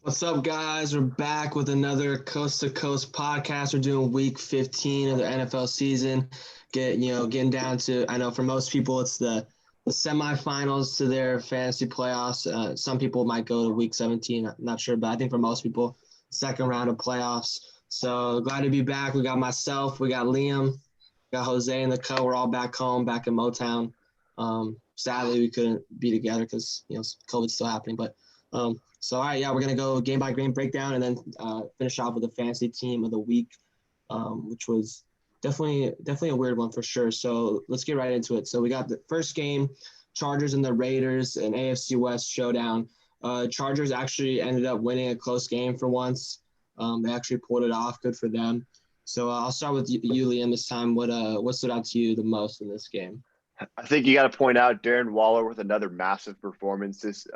What's up, guys? We're back with another Coast to Coast podcast. We're doing week 15 of the NFL season. Getting down to, I know for most people it's the semifinals to their fantasy playoffs. Some people might go to week 17. I'm not sure, but I think for most people, second round of playoffs. So glad to be back. We got myself, we got Liam, we got Jose and the co. We're all back home, back in Motown. Sadly, we couldn't be together because COVID's still happening, but. So, all right, yeah, we're going to go game by game breakdown and then finish off with the fantasy team of the week, which was definitely a weird one for sure. So let's get right into it. So we got the first game, Chargers and the Raiders, an AFC West showdown. Chargers actually ended up winning a close game for once. They actually pulled it off. Good for them. So I'll start with you, Liam, this time. What stood out to you the most in this game? I think you got to point out Darren Waller with another massive performance this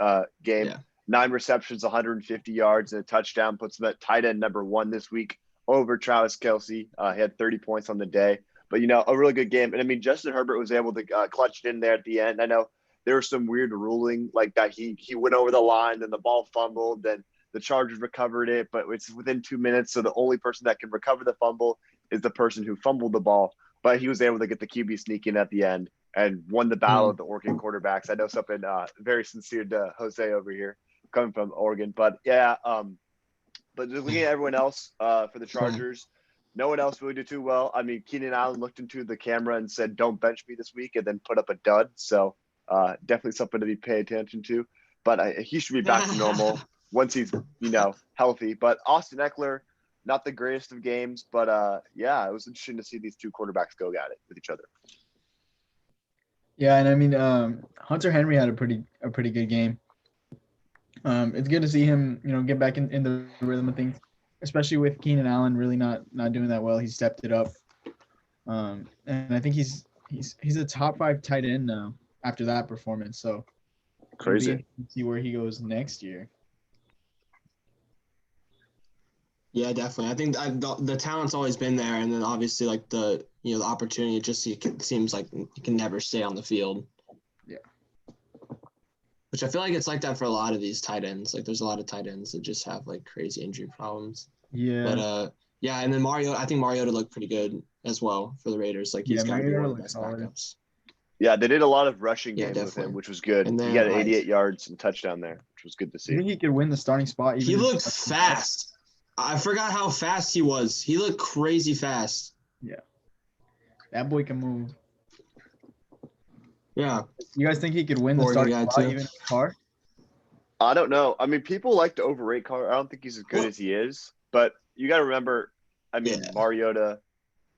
game. Yeah. 9 receptions, 150 yards, and a touchdown puts him at tight end number 1 this week over Travis Kelce. He had 30 points on the day. But, a really good game. And, I mean, Justin Herbert was able to clutch it in there at the end. I know there was some weird ruling like that. He went over the line, then the ball fumbled, then the Chargers recovered it. But it's within 2 minutes, so the only person that can recover the fumble is the person who fumbled the ball. But he was able to get the QB sneak in at the end and won the battle of the Oregon quarterbacks. I know something very sincere to Jose over here, coming from Oregon. But yeah, but just looking at everyone else for the Chargers, no one else really did too well. I mean, Keenan Allen looked into the camera and said, "Don't bench me this week," and then put up a dud. So definitely something to be paying attention to. But he should be back to normal once he's, healthy. But Austin Eckler, not the greatest of games, but yeah, it was interesting to see these two quarterbacks go at it with each other. Yeah, and I mean, Hunter Henry had a pretty good game. It's good to see him, get back in the rhythm of things, especially with Keenan Allen really not doing that well. He stepped it up, and I think he's a top 5 tight end now after that performance. So crazy. See where he goes next year. Yeah, definitely. I think the talent's always been there, and then obviously like the opportunity. It just seems like you can never stay on the field. Yeah. Which I feel like it's like that for a lot of these tight ends. Like there's a lot of tight ends that just have like crazy injury problems. Yeah. But yeah, and then I think Mariota looked pretty good as well for the Raiders. Like he's got to be one of the best backups. Yeah, they did a lot of rushing games with him, which was good. And then, he got 88 yards and touchdown there, which was good to see. I think he could win the starting spot. He looked fast. I forgot how fast he was. He looked crazy fast. Yeah. That boy can move. Yeah. You guys think he could win the starting spot even with Carr? I don't know. I mean, people like to overrate Carr. I don't think he's as good as he is. But you got to remember, I mean, Mariota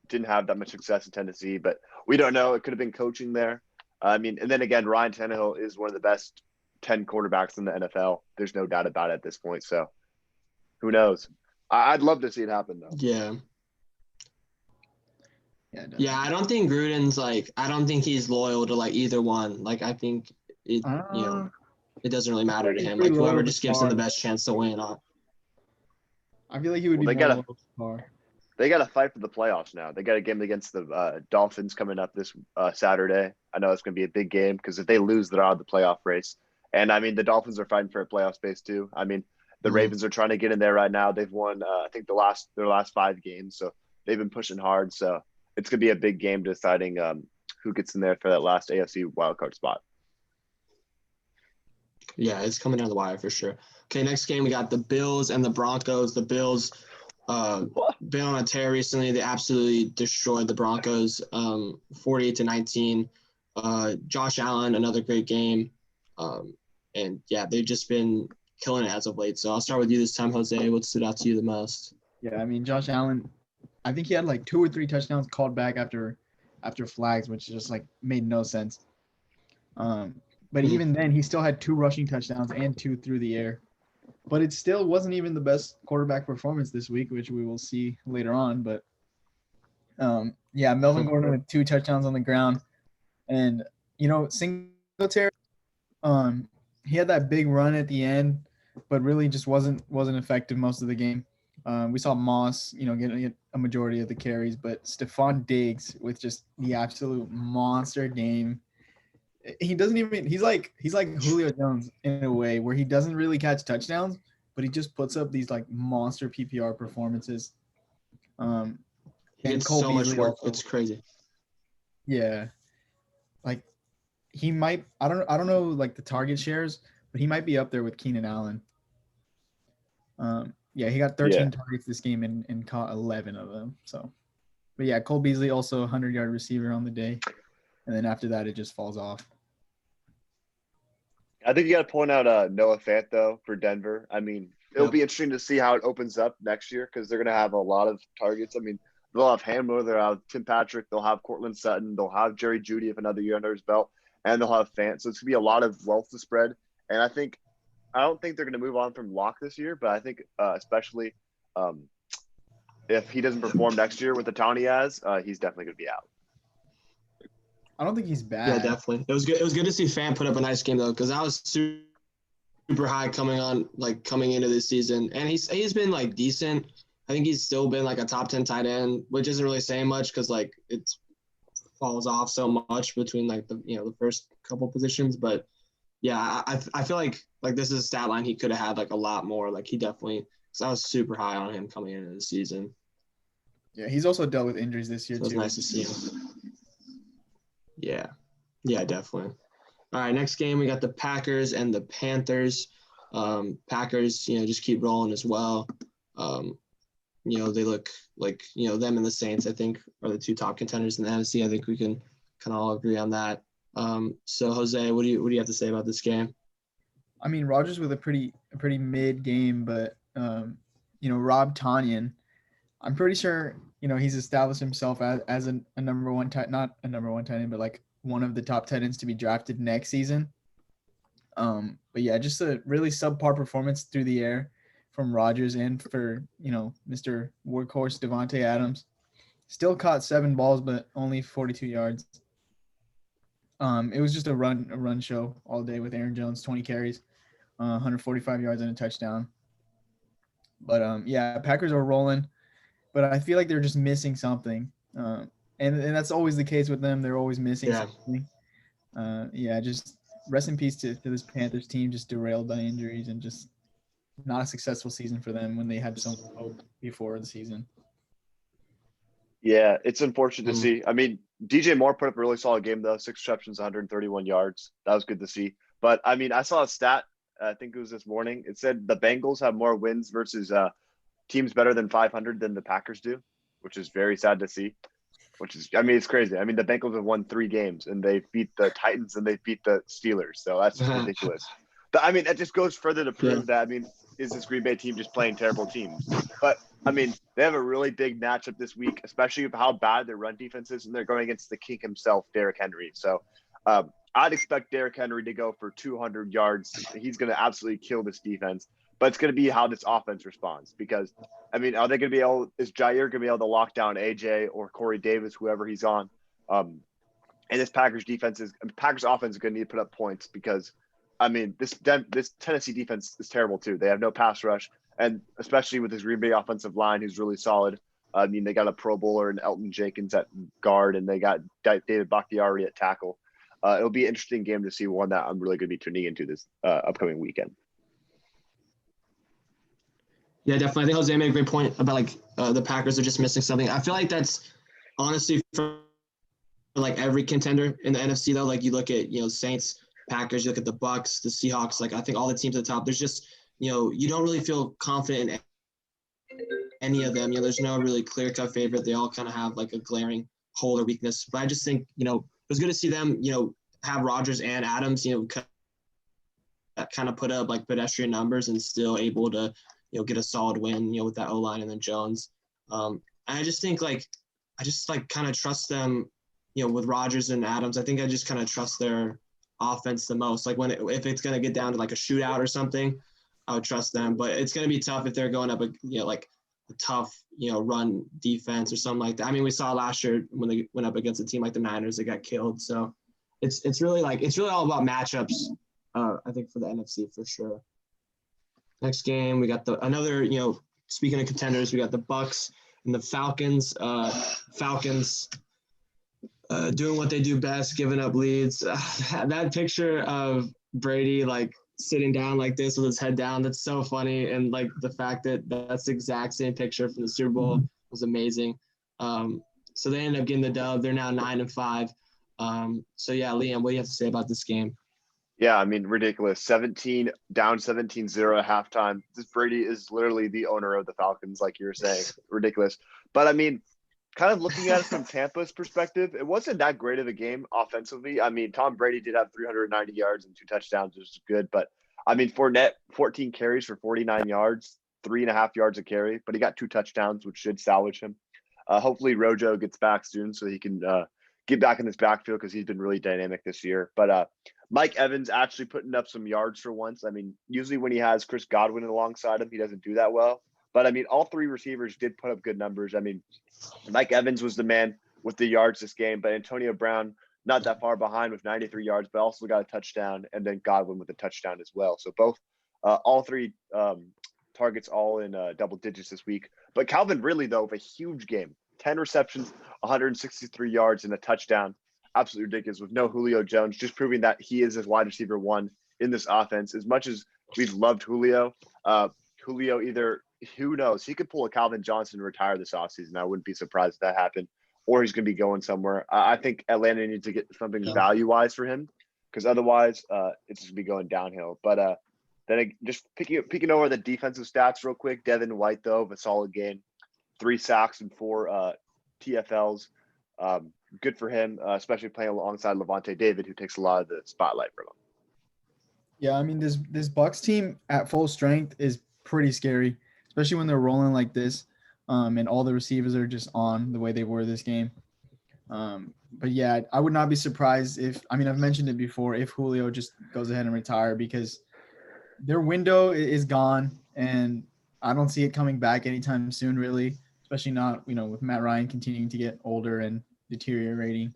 didn't have that much success in Tennessee, but we don't know. It could have been coaching there. I mean, and then again, Ryan Tannehill is one of the best 10 quarterbacks in the NFL. There's no doubt about it at this point. So who knows? I'd love to see it happen, though. Yeah. Yeah, I don't think Gruden's I don't think he's loyal to either one. I think it it doesn't really matter to him. Whoever just gives him the best chance to win. I feel like he would be more loyal to Carr. They got to fight for the playoffs now. They got a game against the Dolphins coming up this Saturday. I know it's going to be a big game because if they lose, they're out of the playoff race. And I mean, the Dolphins are fighting for a playoff space too. I mean, the Ravens are trying to get in there right now. They've won, I think, their last 5 games, so they've been pushing hard. So it's going to be a big game deciding who gets in there for that last AFC wildcard spot. Yeah, it's coming down the wire for sure. Okay, next game we got the Bills and the Broncos. The Bills been on a tear recently. They absolutely destroyed the Broncos, 48-19. Josh Allen, another great game. And yeah, they've just been killing it as of late. So I'll start with you this time, Jose. What stood out to you the most? Yeah, I mean, Josh Allen, I think he had 2 or 3 touchdowns called back after flags, which just made no sense. But even then, he still had 2 rushing touchdowns and 2 through the air. But it still wasn't even the best quarterback performance this week, which we will see later on. But yeah, Melvin Gordon with 2 touchdowns on the ground, and Singletary, he had that big run at the end, but really just wasn't effective most of the game. We saw Moss, getting a majority of the carries, but Stephon Diggs with just the absolute monster game. He doesn't even – he's like Julio Jones in a way where he doesn't really catch touchdowns, but he just puts up these like monster PPR performances. He And gets Cole so much Beasley work. also, It's crazy. yeah, like he might. I don't know like the target shares, but he might be up there with Keenan Allen. Yeah, he got 13 Yeah. targets this game and caught 11 of them. So, but yeah, Cole Beasley also a 100-yard receiver on the day, and then after that it just falls off. I think you got to point out Noah Fant, though, for Denver. I mean, it'll Yep. be interesting to see how it opens up next year because they're going to have a lot of targets. I mean, they'll have Hamler, they'll have Tim Patrick, they'll have Cortland Sutton, they'll have Jerry Jeudy if another year under his belt, and they'll have Fant. So it's going to be a lot of wealth to spread. And I don't think they're going to move on from Locke this year, but I think especially if he doesn't perform next year with the talent he has, he's definitely going to be out. I don't think he's bad. Yeah, definitely. It was good. It was good to see Fant put up a nice game though, because I was super high coming into this season, and he's been like decent. I think he's still been like a top 10 tight end, which isn't really saying much because like it falls off so much between like the first couple positions. But yeah, I feel like this is a stat line he could have had like a lot more. Like he definitely. So I was super high on him coming into the season. Yeah, he's also dealt with injuries this year So it's too. nice to see him. Yeah, definitely. All right, next game we got the Packers and the Panthers. Packers, just keep rolling as well. They look like them and the Saints, I think, are the two top contenders in the NFC. I think we can kind of all agree on that. So Jose, what do you have to say about this game? I mean, Rodgers with a pretty mid game, but Rob Tonyan, I'm pretty sure he's established himself as a number one tight, not a number one tight end, but like one of the top tight ends to be drafted next season. But yeah, just a really subpar performance through the air from Rodgers and for Mr. Workhorse Devontae Adams. Still caught 7 balls, but only 42 yards. It was just a run show all day with Aaron Jones, 20 carries, 145 yards and a touchdown. But yeah, Packers are rolling, but I feel like they're just missing something. And that's always the case with them. They're always missing something. Just rest in peace to this Panthers team, just derailed by injuries and just not a successful season for them when they had so much hope before the season. Yeah, it's unfortunate to see. I mean, DJ Moore put up a really solid game, though. 6 receptions, 131 yards. That was good to see. But, I mean, I saw a stat, I think it was this morning. It said the Bengals have more wins versus teams better than 500 than the Packers do, which is very sad to see. It's crazy. I mean, the Bengals have won 3 games, and they beat the Titans and they beat the Steelers. So that's just ridiculous. But, I mean, that just goes further to prove that, I mean, is this Green Bay team just playing terrible teams? But, I mean, they have a really big matchup this week, especially with how bad their run defense is, and they're going against the king himself, Derrick Henry. So I'd expect Derrick Henry to go for 200 yards. He's going to absolutely kill this defense. But it's going to be how this offense responds because, I mean, are they going to be able – is Jair going to be able to lock down AJ or Corey Davis, whoever he's on? And this Packers offense is going to need to put up points because, I mean, this Tennessee defense is terrible too. They have no pass rush, and especially with this Green Bay offensive line, who's really solid. I mean, they got a Pro Bowler in Elton Jenkins at guard, and they got David Bakhtiari at tackle. It'll be an interesting game to see, one that I'm really going to be tuning into this upcoming weekend. Yeah, definitely. I think Jose made a great point about the Packers are just missing something. I feel like that's honestly for like every contender in the NFC though. Like you look at Saints, Packers, you look at the Bucks, the Seahawks. Like I think all the teams at the top. There's just you don't really feel confident in any of them. There's no really clear-cut favorite. They all kind of have like a glaring hole or weakness. But I just think it was good to see them have Rodgers and Adams kind of put up like pedestrian numbers and still able to get a solid win, with that O-line and then Jones. And I just think I kind of trust them, with Rodgers and Adams. I think I just kind of trust their offense the most. Like if it's going to get down to like a shootout or something, I would trust them. But it's going to be tough if they're going up, like a tough, run defense or something like that. I mean, we saw last year when they went up against a team like the Niners, they got killed. So it's really all about matchups, I think, for the NFC for sure. Next game, we got another, speaking of contenders, we got the Bucks and the Falcons. Falcons doing what they do best, giving up leads. That picture of Brady sitting down like this with his head down. That's so funny. And like the fact that that's the exact same picture from the Super Bowl was amazing. So they ended up getting the dub. They're now 9-5. So yeah, Liam, what do you have to say about this game? Yeah, I mean, ridiculous. 17 down 17-0 at halftime. This Brady is literally the owner of the Falcons, like you were saying. Ridiculous. But I mean, kind of looking at it from Tampa's perspective, it wasn't that great of a game offensively. I mean, Tom Brady did have 390 yards and 2 touchdowns, which is good. But I mean, Fournette, 14 carries for 49 yards, 3.5 yards a carry, but he got 2 touchdowns, which should salvage him. Hopefully Rojo gets back soon so he can get back in this backfield because he's been really dynamic this year. But Mike Evans actually putting up some yards for once. I mean, usually when he has Chris Godwin alongside him, he doesn't do that well. But I mean, all 3 receivers did put up good numbers. I mean, Mike Evans was the man with the yards this game, but Antonio Brown not that far behind with 93 yards, but also got a touchdown, and then Godwin with a touchdown as well. So both, all 3 targets all in double digits this week. But Calvin Ridley, though, with a huge game, 10 receptions, 163 yards, and a touchdown. Absolutely ridiculous with no Julio Jones, just proving that he is his wide receiver 1 in this offense. As much as we've loved Julio, who knows? He could pull a Calvin Johnson and retire this offseason. I wouldn't be surprised if that happened. Or he's going to be going somewhere. I think Atlanta needs to get something value-wise for him because otherwise it's just going to be going downhill. But then just picking over the defensive stats real quick, Devin White, though, of a solid game. 3 sacks and 4 TFLs. Good for him, especially playing alongside Levante David, who takes a lot of the spotlight from him. Yeah, I mean, this Bucks team at full strength is pretty scary, especially when they're rolling like this, and all the receivers are just on the way they were this game. But yeah, I would not be surprised if, I mean, I've mentioned it before, if Julio just goes ahead and retire because their window is gone, and I don't see it coming back anytime soon, really, especially not, with Matt Ryan continuing to get older and deteriorating.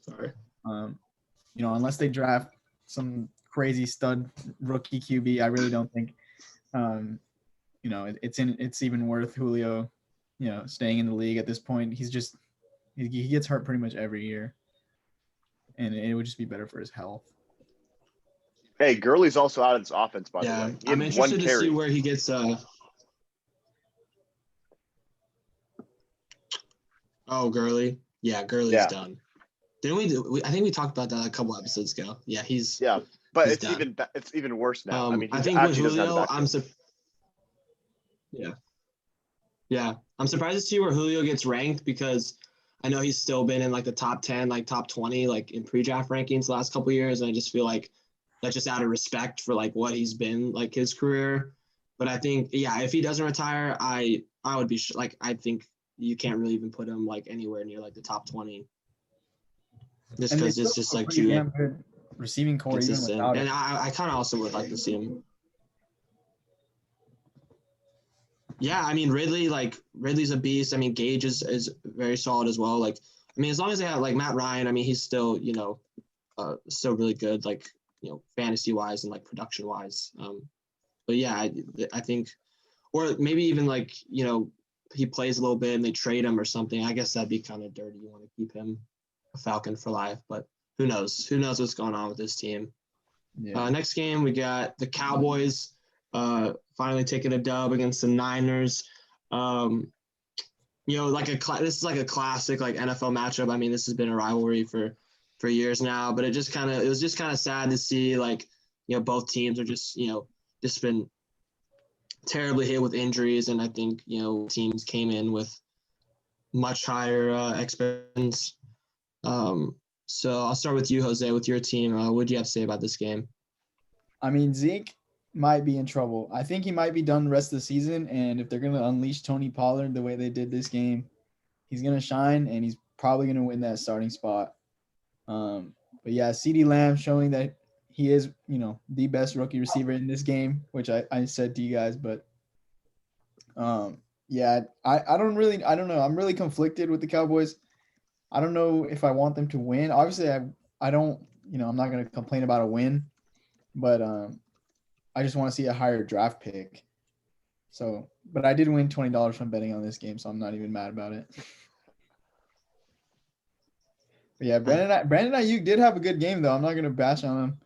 Unless they draft some crazy stud rookie QB, I really don't think, it's even worth Julio, staying in the league at this point. He gets hurt pretty much every year, and it would just be better for his health. Hey, Gurley's also out of this offense, by the way. I'm interested to see where he gets. Gurley. Yeah, Gurley's done. Didn't we? I think we talked about that a couple episodes ago. Yeah, he's. Yeah, but he's it's even worse now. I mean, I think with Julio, I'm surprised to see where Julio gets ranked because I know he's still been in like the top 10, like top 20, like in pre-draft rankings the last couple of years, and I just feel like that's just out of respect for like what he's been like his career. But I think, if he doesn't retire, I would be I think you can't really even put him like anywhere near like the top 20. Just because it's just like too good receiving core consistent. Even without and it. I kind of also would like to see him. Yeah, I mean Ridley's a beast. I mean Gage is very solid as well. Like I mean as long as they have like Matt Ryan, I mean he's still still really good like fantasy wise and like production wise. But yeah, I think, or maybe even like he plays a little bit and they trade him or something. I guess that'd be kind of dirty. You want to keep him a Falcon for life, but who knows? Who knows what's going on with this team? Yeah. Next game, we got the Cowboys finally taking a dub against the Niners. This is like a classic like NFL matchup. I mean, this has been a rivalry for years now, but it was just kind of sad to see like both teams are just just been terribly hit with injuries, and I think teams came in with much higher expectations. So I'll start with you, Jose, with your team. What do you have to say about this game? I mean, Zeke might be in trouble. I think he might be done the rest of the season, and if they're going to unleash Tony Pollard the way they did this game, he's going to shine, and he's probably going to win that starting spot. But yeah, CeeDee Lamb showing that he is, the best rookie receiver in this game, which I said to you guys, but I don't know. I'm really conflicted with the Cowboys. I don't know if I want them to win. Obviously, I don't, I'm not going to complain about a win, but I just want to see a higher draft pick. So, but I did win $20 from betting on this game, so I'm not even mad about it. But yeah, Brandon Ayuk did have a good game, though. I'm not going to bash on him,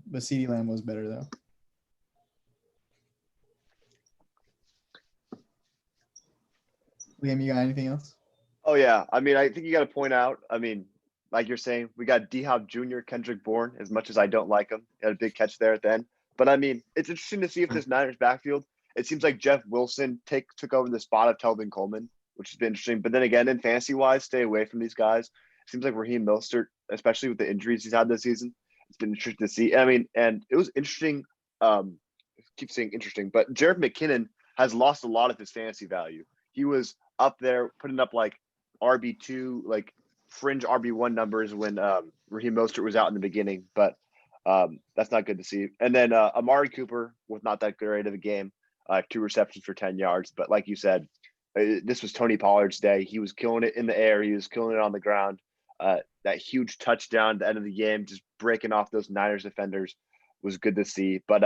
but CeeDee Lamb was better, though. Liam, you got anything else? Oh yeah, I mean, I think you got to point out. I mean, like you're saying, we got D Hop Jr., Kendrick Bourne. As much as I don't like him, he had a big catch there at the end. But I mean, it's interesting to see if this Niners backfield. It seems like Jeff Wilson took over the spot of Telvin Coleman, which has been interesting. But then again, in fantasy wise, stay away from these guys. It seems like Raheem Mostert, especially with the injuries he's had this season, it's been interesting to see. I mean, and it was interesting. I keep saying interesting, but Jared McKinnon has lost a lot of his fantasy value. He was up there putting up like RB2, like fringe RB1 numbers when Raheem Mostert was out in the beginning, but that's not good to see. And then Amari Cooper with not that great of a game, 2 receptions for 10 yards. But like you said, this was Tony Pollard's day. He was killing it in the air. He was killing it on the ground. That huge touchdown at the end of the game, just breaking off those Niners defenders was good to see. But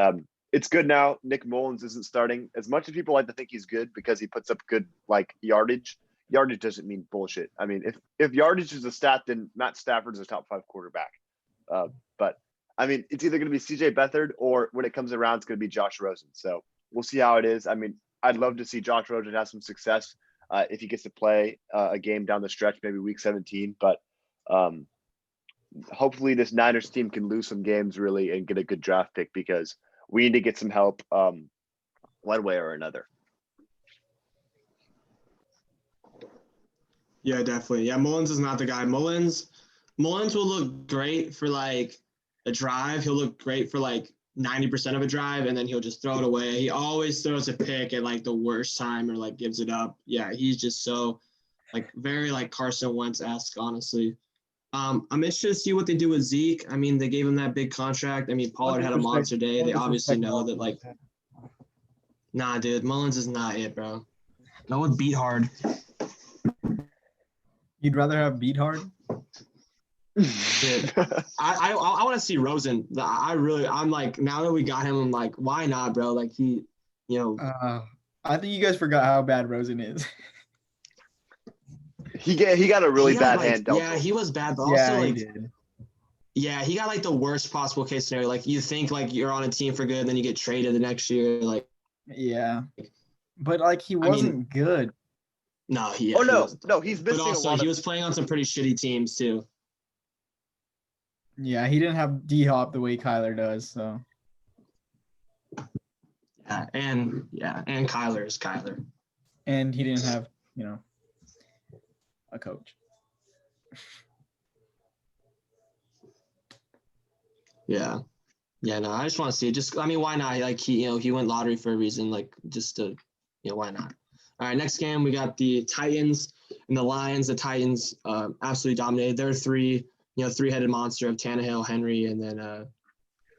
it's good now. Nick Mullins isn't starting. As much as people like to think he's good because he puts up good like yardage doesn't mean bullshit. I mean, if yardage is a stat, then Matt Stafford is a top 5 quarterback. But I mean, it's either going to be CJ Beathard or when it comes around, it's going to be Josh Rosen. So we'll see how it is. I mean, I'd love to see Josh Rosen have some success if he gets to play a game down the stretch, maybe week 17. But hopefully this Niners team can lose some games really and get a good draft pick because we need to get some help one way or another. Yeah, definitely. Yeah, Mullins is not the guy. Mullins will look great for like a drive. He'll look great for like 90% of a drive, and then he'll just throw it away. He always throws a pick at like the worst time or like gives it up. Yeah, he's just so like very like Carson Wentz-esque, honestly. I'm interested to see what they do with Zeke. I mean, they gave him that big contract. I mean, Pollard had a monster day. They obviously know that like, nah, dude, Mullins is not it, bro. Go with Beat Hard. You'd rather have beat hard? Dude, I want to see Rosen. I'm like, now that we got him, I'm like, why not, bro? Like he, you know. I think you guys forgot how bad Rosen is. He got a really bad hand dealt. Yeah, he was bad, but yeah, also like, he did. Yeah, he got like the worst possible case scenario. Like you think like you're on a team for good, and then you get traded the next year. Like, yeah, but like he wasn't good. No, he. Oh no, he no, he's missing but also, a lot. He was playing on some pretty shitty teams too. Yeah, he didn't have D Hop the way Kyler does. So. And Kyler is Kyler. And he didn't have, a coach. Yeah. Yeah, no, I just want to see it. Why not? Like he went lottery for a reason, like just to, why not? All right, next game we got the Titans and the Lions. The Titans absolutely dominated. They're three-headed monster of Tannehill, Henry, and then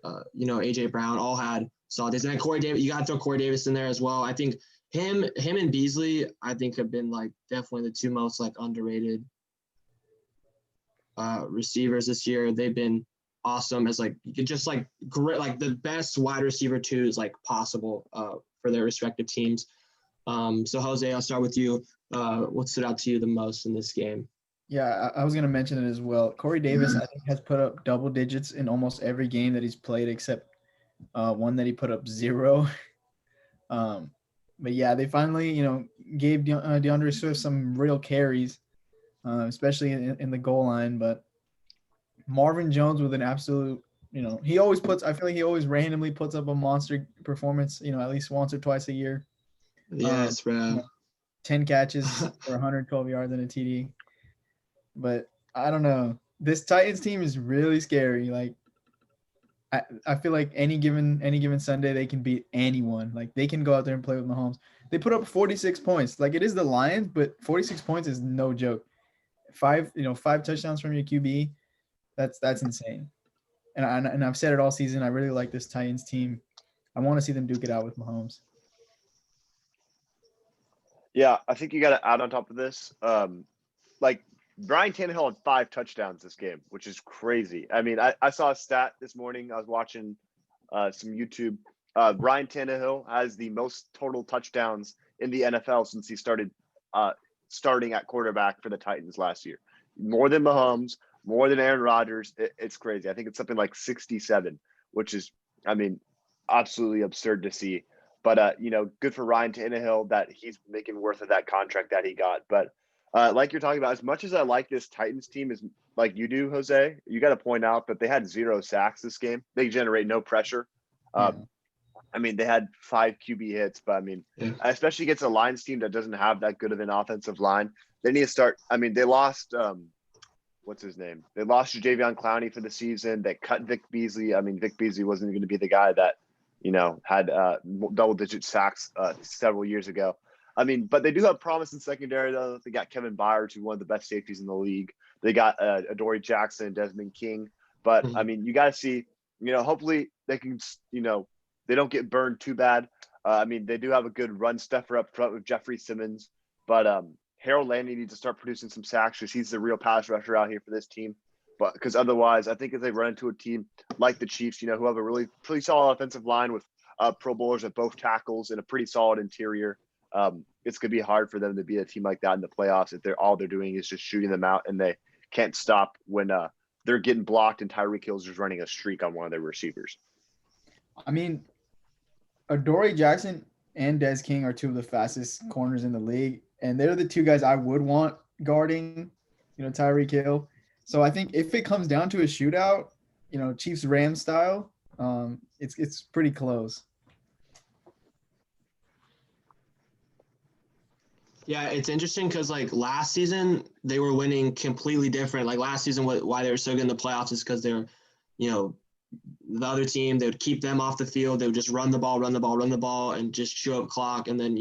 AJ Brown all had solid days. And then Corey Davis, you got to throw Corey Davis in there as well. I think him and Beasley, I think have been like definitely the two most like underrated receivers this year. They've been awesome as like just like great, like the best wide receiver twos like possible for their respective teams. So Jose, I'll start with you. What stood out to you the most in this game? Yeah, I was going to mention it as well. Corey Davis, I think, has put up double digits in almost every game that he's played except one that he put up 0. But yeah, they finally, gave DeAndre Swift some real carries, especially in the goal line. But Marvin Jones with an absolute, he always I feel like he always randomly puts up a monster performance, at least once or twice a year. Yes, bro. 10 catches for 112 yards and a TD. But I don't know. This Titans team is really scary. Like, I feel like any given Sunday they can beat anyone. Like they can go out there and play with Mahomes. They put up 46 points. Like it is the Lions, but 46 points is no joke. 5 touchdowns from your QB. That's insane. And I've said it all season. I really like this Titans team. I want to see them duke it out with Mahomes. Yeah, I think you got to add on top of this. Like Brian Tannehill had 5 touchdowns this game, which is crazy. I mean, I saw a stat this morning. I was watching some YouTube. Brian Tannehill has the most total touchdowns in the NFL since he started starting at quarterback for the Titans last year. More than Mahomes, more than Aaron Rodgers. It's crazy. I think it's something like 67, which is, I mean, absolutely absurd to see. But good for Ryan Tannehill that he's making worth of that contract that he got. But like you're talking about, as much as I like this Titans team, as like you do, Jose, you got to point out that they had 0 sacks this game. They generate no pressure. I mean, they had 5 QB hits, but I mean, especially against a Lions team that doesn't have that good of an offensive line, they need to start. I mean, they lost what's his name? They lost Jadeveon Clowney for the season. They cut Vic Beasley. I mean, Vic Beasley wasn't going to be the guy that had double-digit sacks several years ago. I mean, but they do have promise in secondary, though. They got Kevin Byard, who's one of the best safeties in the league. They got Adoree Jackson and Desmond King. But, I mean, you got to see, hopefully they can, they don't get burned too bad. I mean, they do have a good run stuffer up front with Jeffrey Simmons. But Harold Landry needs to start producing some sacks because he's the real pass rusher out here for this team. But because otherwise, I think if they run into a team like the Chiefs, who have a really pretty solid offensive line with Pro Bowlers at both tackles and a pretty solid interior, it's going to be hard for them to beat a team like that in the playoffs if all they're doing is just shooting them out and they can't stop when they're getting blocked and Tyreek Hill's just running a streak on one of their receivers. I mean, Adoree Jackson and Des King are 2 of the fastest corners in the league, and they're the 2 guys I would want guarding, Tyreek Hill. So I think if it comes down to a shootout, Chiefs-Rams style, it's pretty close. Yeah, it's interesting because like last season they were winning completely different. Like last season, why they were so good in the playoffs is because they were, the other team, they would keep them off the field. They would just run the ball, and just chew up clock, and then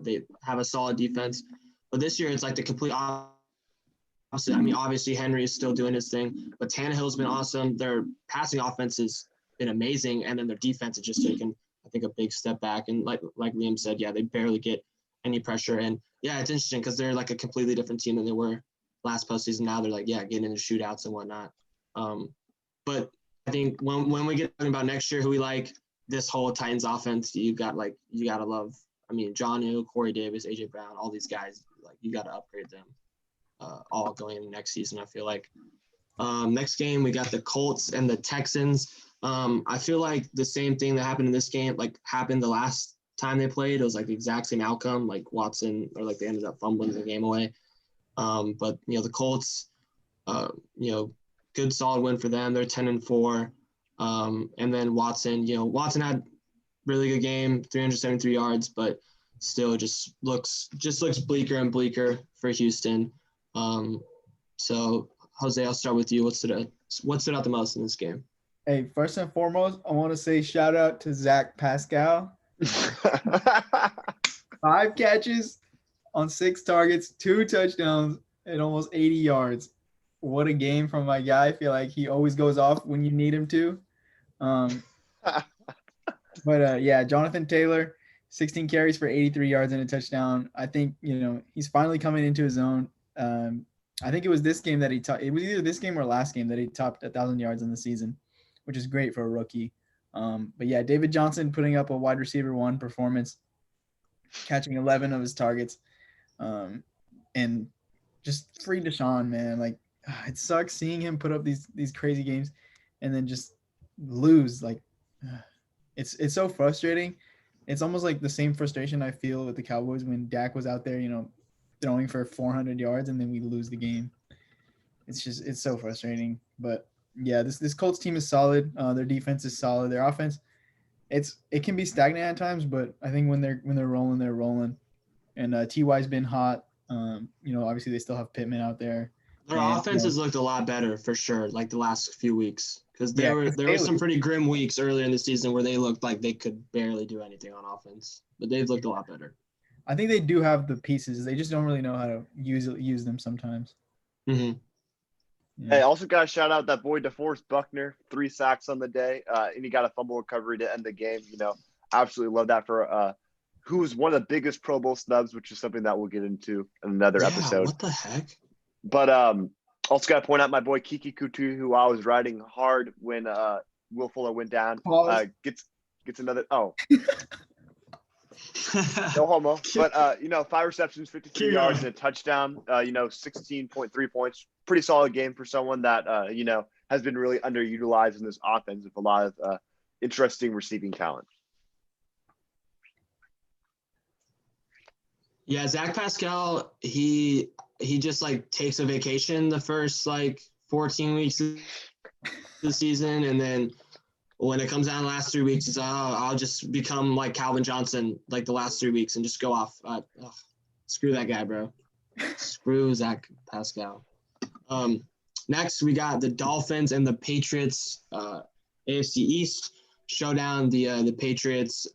they have a solid defense. But this year it's like the complete opposite. I mean, obviously Henry is still doing his thing, but Tannehill's been awesome. Their passing offense has been amazing, and then their defense has just taken, I think, a big step back. And like Liam said, yeah, they barely get any pressure. And yeah, it's interesting because they're like a completely different team than they were last postseason. Now they're like, getting into shootouts and whatnot. But I think when we get talking about next year, who we like, this whole Titans offense, you got to love. I mean, Jonnu, Corey Davis, AJ Brown, all these guys, like you got to upgrade them all going into next season. I feel like next game we got the Colts and the Texans. I feel like the same thing that happened in this game, like happened the last time they played. It was like the exact same outcome, like Watson, or like they ended up fumbling the game away. But the Colts, good solid win for them. They're 10-4. And then Watson, Watson had really good game, 373 yards, but still just looks bleaker and bleaker for Houston. So Jose, I'll start with you. What stood out the most in this game? Hey, first and foremost, I want to say shout out to Zach Pascal. 5 catches on 6 targets, 2 touchdowns, and almost 80 yards. What a game from my guy. I feel like he always goes off when you need him to. But Jonathan Taylor, 16 carries for 83 yards and a touchdown. I think, he's finally coming into his own. I think it was this game that it was either this game or last game that he topped 1,000 yards in the season, which is great for a rookie. But yeah, David Johnson putting up a wide receiver 1 performance, catching 11 of his targets, and just free Deshaun, man. Like, it sucks seeing him put up these crazy games and then just lose. Like, it's so frustrating. It's almost like the same frustration I feel with the Cowboys when Dak was out there, throwing for 400 yards and then we lose the game. It's so frustrating. But yeah, this Colts team is solid. Their defense is solid. Their offense, it can be stagnant at times, but I think when they're rolling, they're rolling. And T.Y.'s been hot. Obviously they still have Pittman out there. Their offense has looked a lot better for sure, like the last few weeks, because there were some pretty grim weeks earlier in the season where they looked like they could barely do anything on offense, but they've looked a lot better. I think they do have the pieces. They just don't really know how to use them sometimes. Mm-hmm. Yeah. Hey, also got to shout out that boy DeForest Buckner, 3 sacks on the day, and he got a fumble recovery to end the game. Absolutely love that for who was one of the biggest Pro Bowl snubs, which is something that we'll get into in another episode. What the heck? But also got to point out my boy Kiki Couture, who I was riding hard when Will Fuller went down. Gets another no homo. But 5 receptions, 53 yards, and a touchdown. 16.3 points. Pretty solid game for someone that has been really underutilized in this offense with a lot of interesting receiving talent. Yeah, Zach Pascal, he just like takes a vacation the first like 14 weeks of the season, and then when it comes down the last 3 weeks, he's I'll just become like Calvin Johnson like the last 3 weeks and just go off. Screw that guy, bro. Screw Zach Pascal. Next, we got the Dolphins and the Patriots, AFC East showdown. The Patriots,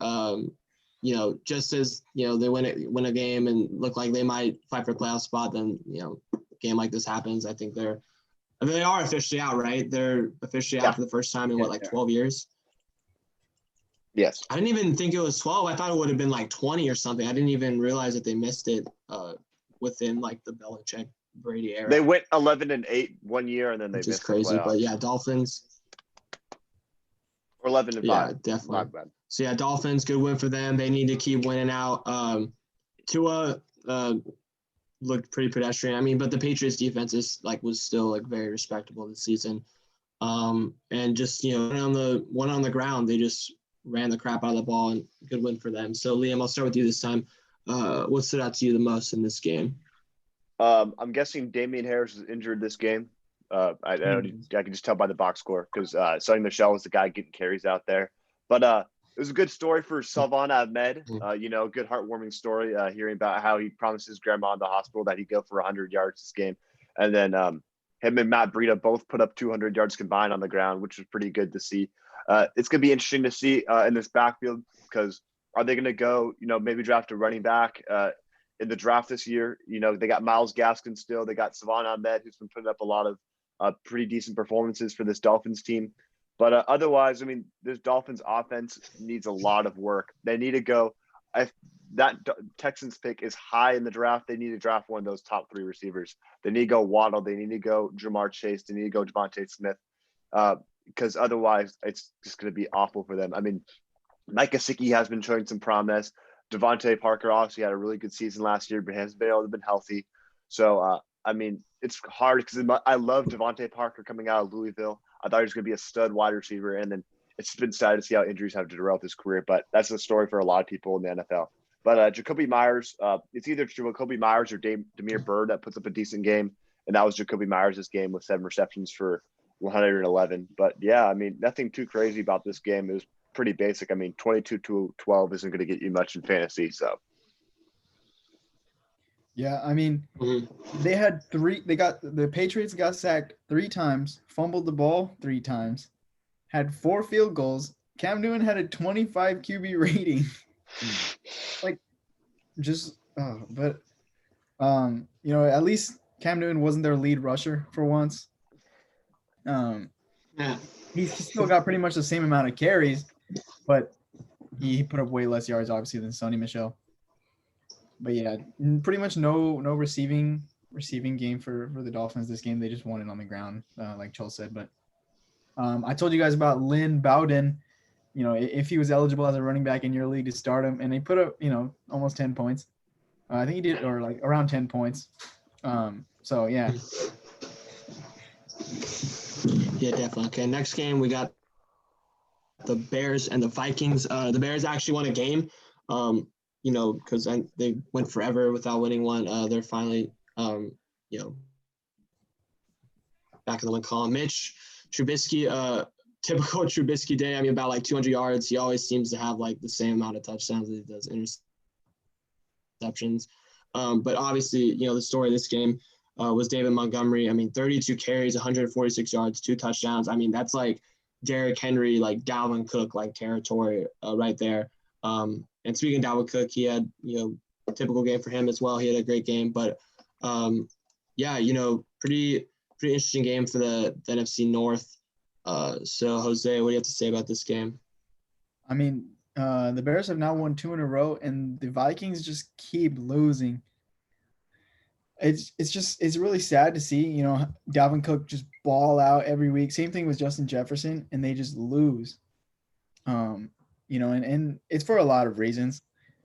just as they win a game and look like they might fight for a playoff spot, then a game like this happens. I think they are officially out, right? They're officially out for the first time in 12 years. Yes. I didn't even think it was 12. I thought it would have been like 20 or something. I didn't even realize that they missed it within like the Belichick Brady era. They went 11-8 one year, and then they missed crazy. the playoffs. But yeah, Dolphins. Or 11-5. Yeah, definitely. Not bad. So yeah, Dolphins, good win for them. They need to keep winning out. Tua looked pretty pedestrian. I mean, but the Patriots defense was still very respectable this season. And just one on the ground, they just ran the crap out of the ball, and good win for them. So Liam, I'll start with you this time. What stood out to you the most in this game? I'm guessing Damian Harris was injured this game. I can just tell by the box score because Sonny Michel was the guy getting carries out there. But it was a good story for Salvon Ahmed. Good heartwarming story hearing about how he promised his grandma in the hospital that he'd go for 100 yards this game. And then him and Matt Breida both put up 200 yards combined on the ground, which was pretty good to see. It's going to be interesting to see in this backfield because are they going to go, maybe draft a running back in the draft this year? They got Myles Gaskin still. They got Salvon Ahmed, who's been putting up a lot of pretty decent performances for this Dolphins team. But otherwise, I mean, this Dolphins offense needs a lot of work. They need to go. If that Texans pick is high in the draft, they need to draft one of those top 3 receivers. They need to go Waddle. They need to go Jamar Chase. They need to go Devontae Smith. Because otherwise, it's just going to be awful for them. I mean, Mike Gesicki has been showing some promise. Devontae Parker obviously had a really good season last year, but hasn't been able to be healthy. So, I mean, it's hard because I love Devontae Parker coming out of Louisville. I thought he was going to be a stud wide receiver, and then it's been sad to see how injuries have derailed his career. But that's the story for a lot of people in the NFL. But Jacoby Myers, it's either Jacoby Myers or Damiere Byrd that puts up a decent game, and that was Jacoby Myers' game with 7 receptions for 111. But yeah, I mean, nothing too crazy about this game. It was pretty basic. I mean, 22-12 isn't going to get you much in fantasy. So. Yeah, I mean, the Patriots got sacked 3 times, fumbled the ball 3 times, had 4 field goals. Cam Newton had a 25 QB rating. At least Cam Newton wasn't their lead rusher for once. He still got pretty much the same amount of carries, but he put up way less yards, obviously, than Sonny Michel. But yeah, pretty much no receiving game for the Dolphins this game. They just won it on the ground, like Chol said. But I told you guys about Lynn Bowden. If he was eligible as a running back in your league to start him, and he put up almost 10 points. I think he did, or like around 10 points. So yeah. Yeah, definitely. Okay, next game we got the Bears and the Vikings. The Bears actually won a game. Because they went forever without winning one. They're finally, back in the win column. Mitch Trubisky, typical Trubisky day. I mean, about 200 yards. He always seems to have the same amount of touchdowns as he does interceptions. But obviously, the story of this game was David Montgomery. I mean, 32 carries, 146 yards, 2 touchdowns. I mean, that's like Derrick Henry, Dalvin Cook, territory right there. And speaking of Dalvin Cook, he had, a typical game for him as well. He had a great game, but pretty interesting game for the NFC North. So Jose, what do you have to say about this game? I mean, the Bears have now won 2 in a row, and the Vikings just keep losing. It's really sad to see, Dalvin Cook just ball out every week. Same thing with Justin Jefferson, and they just lose. And it's for a lot of reasons.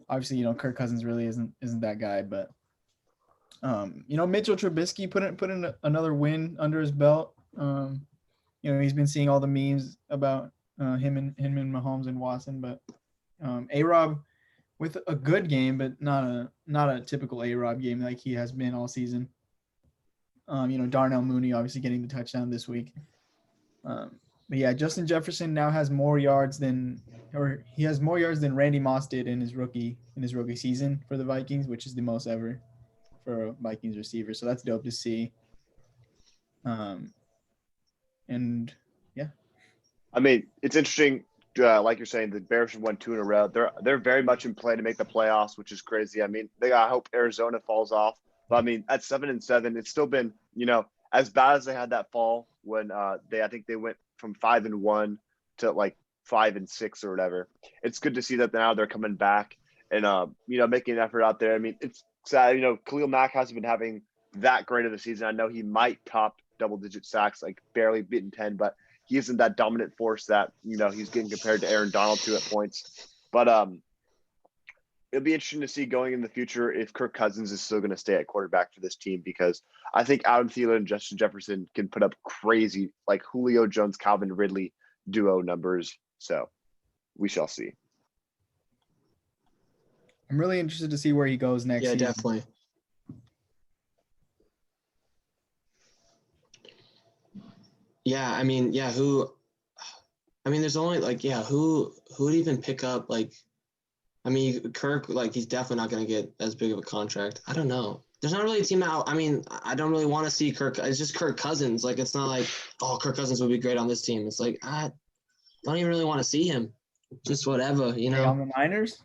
Obviously, Kirk Cousins really isn't that guy, but Mitchell Trubisky put in another win under his belt. He's been seeing all the memes about him and Mahomes and Watson, but A-Rob with a good game, but not a typical A-Rod game like he has been all season. Darnell Mooney obviously getting the touchdown this week. But yeah, Justin Jefferson now has more yards than Randy Moss did in his rookie season for the Vikings, which is the most ever for a Vikings receiver. So that's dope to see. And yeah, I mean, it's interesting. Like you're saying, the Bears have won 2 in a row. They're very much in play to make the playoffs, which is crazy. I mean, I hope Arizona falls off. But I mean, at 7-7, it's still been, as bad as they had that fall when I think they went from 5-1 to like 5-6 or whatever. It's good to see that now they're coming back and making an effort out there. I mean, it's sad. Khalil Mack hasn't been having that great of a season. I know he might top double-digit sacks, like barely beating 10, but he isn't that dominant force that he's getting compared to Aaron Donald to at points. But it'll be interesting to see going in the future if Kirk Cousins is still going to stay at quarterback for this team, because I think Adam Thielen and Justin Jefferson can put up crazy, like Julio Jones, Calvin Ridley duo numbers. So we shall see. I'm really interested to see where he goes next season. Definitely. Yeah, I mean, there's only who would even pick up, like, I mean, Kirk, like, he's definitely not going to get as big of a contract. I don't know. There's not really a team out. I mean, I don't really want to see Kirk. It's just Kirk Cousins. Like, it's not like, oh, Kirk Cousins would be great on this team. It's like, I don't even really want to see him. Just whatever, On the Niners?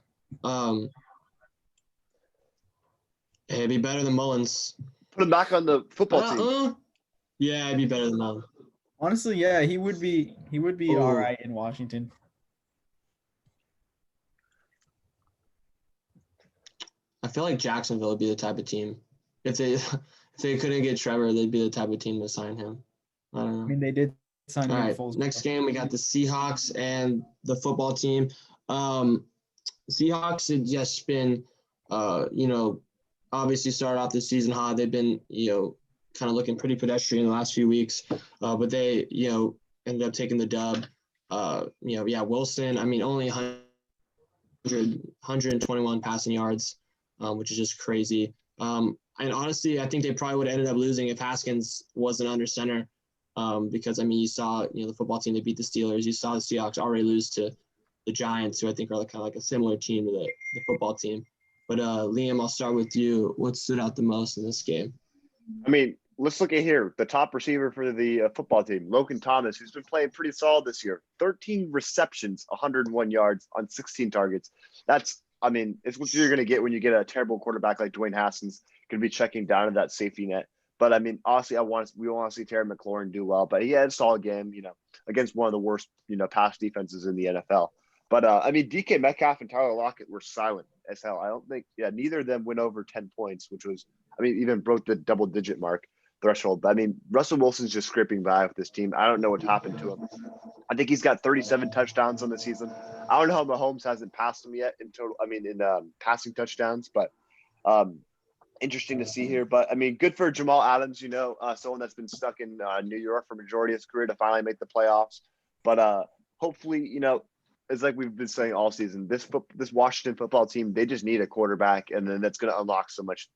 It'd be better than Mullins. Put him back on the football team. Yeah, it'd be better than Mullins. Honestly, yeah, he would be all right in Washington. I feel like Jacksonville would be the type of team. If they couldn't get Trevor, they'd be the type of team to sign him. I don't know. I mean, they did sign him. All right, next game we got the Seahawks and the football team. Seahawks had just been, obviously started off the season hot. They've been, kind of looking pretty pedestrian in the last few weeks, but they, ended up taking the dub. Wilson, I mean, only 121 passing yards, which is just crazy. And honestly, I think they probably would have ended up losing if Haskins wasn't under center, because, I mean, you saw, the football team, they beat the Steelers. You saw the Seahawks already lose to the Giants, who I think are kind of like a similar team to the football team. But Liam, I'll start with you. What stood out the most in this game? I mean, let's look at here. The top receiver for the football team, Logan Thomas, who's been playing pretty solid this year. 13 receptions, 101 yards on 16 targets. It's what you're going to get when you get a terrible quarterback like Dwayne Haskins, going to be checking down to that safety net. But, I mean, honestly, we want to see Terry McLaurin do well. But he had a solid game, against one of the worst, pass defenses in the NFL. But, DK Metcalf and Tyler Lockett were silent as hell. I don't think, neither of them went over 10 points, which was, even broke the double-digit mark threshold. But, Russell Wilson's just scraping by with this team. I don't know what happened to him. I think he's got 37 touchdowns on the season. I don't know how Mahomes hasn't passed him yet in total. In passing touchdowns, but interesting to see here. But, good for Jamal Adams, someone that's been stuck in New York for majority of his career to finally make the playoffs. But hopefully, it's like we've been saying all season, this Washington football team, they just need a quarterback, and then that's going to unlock so much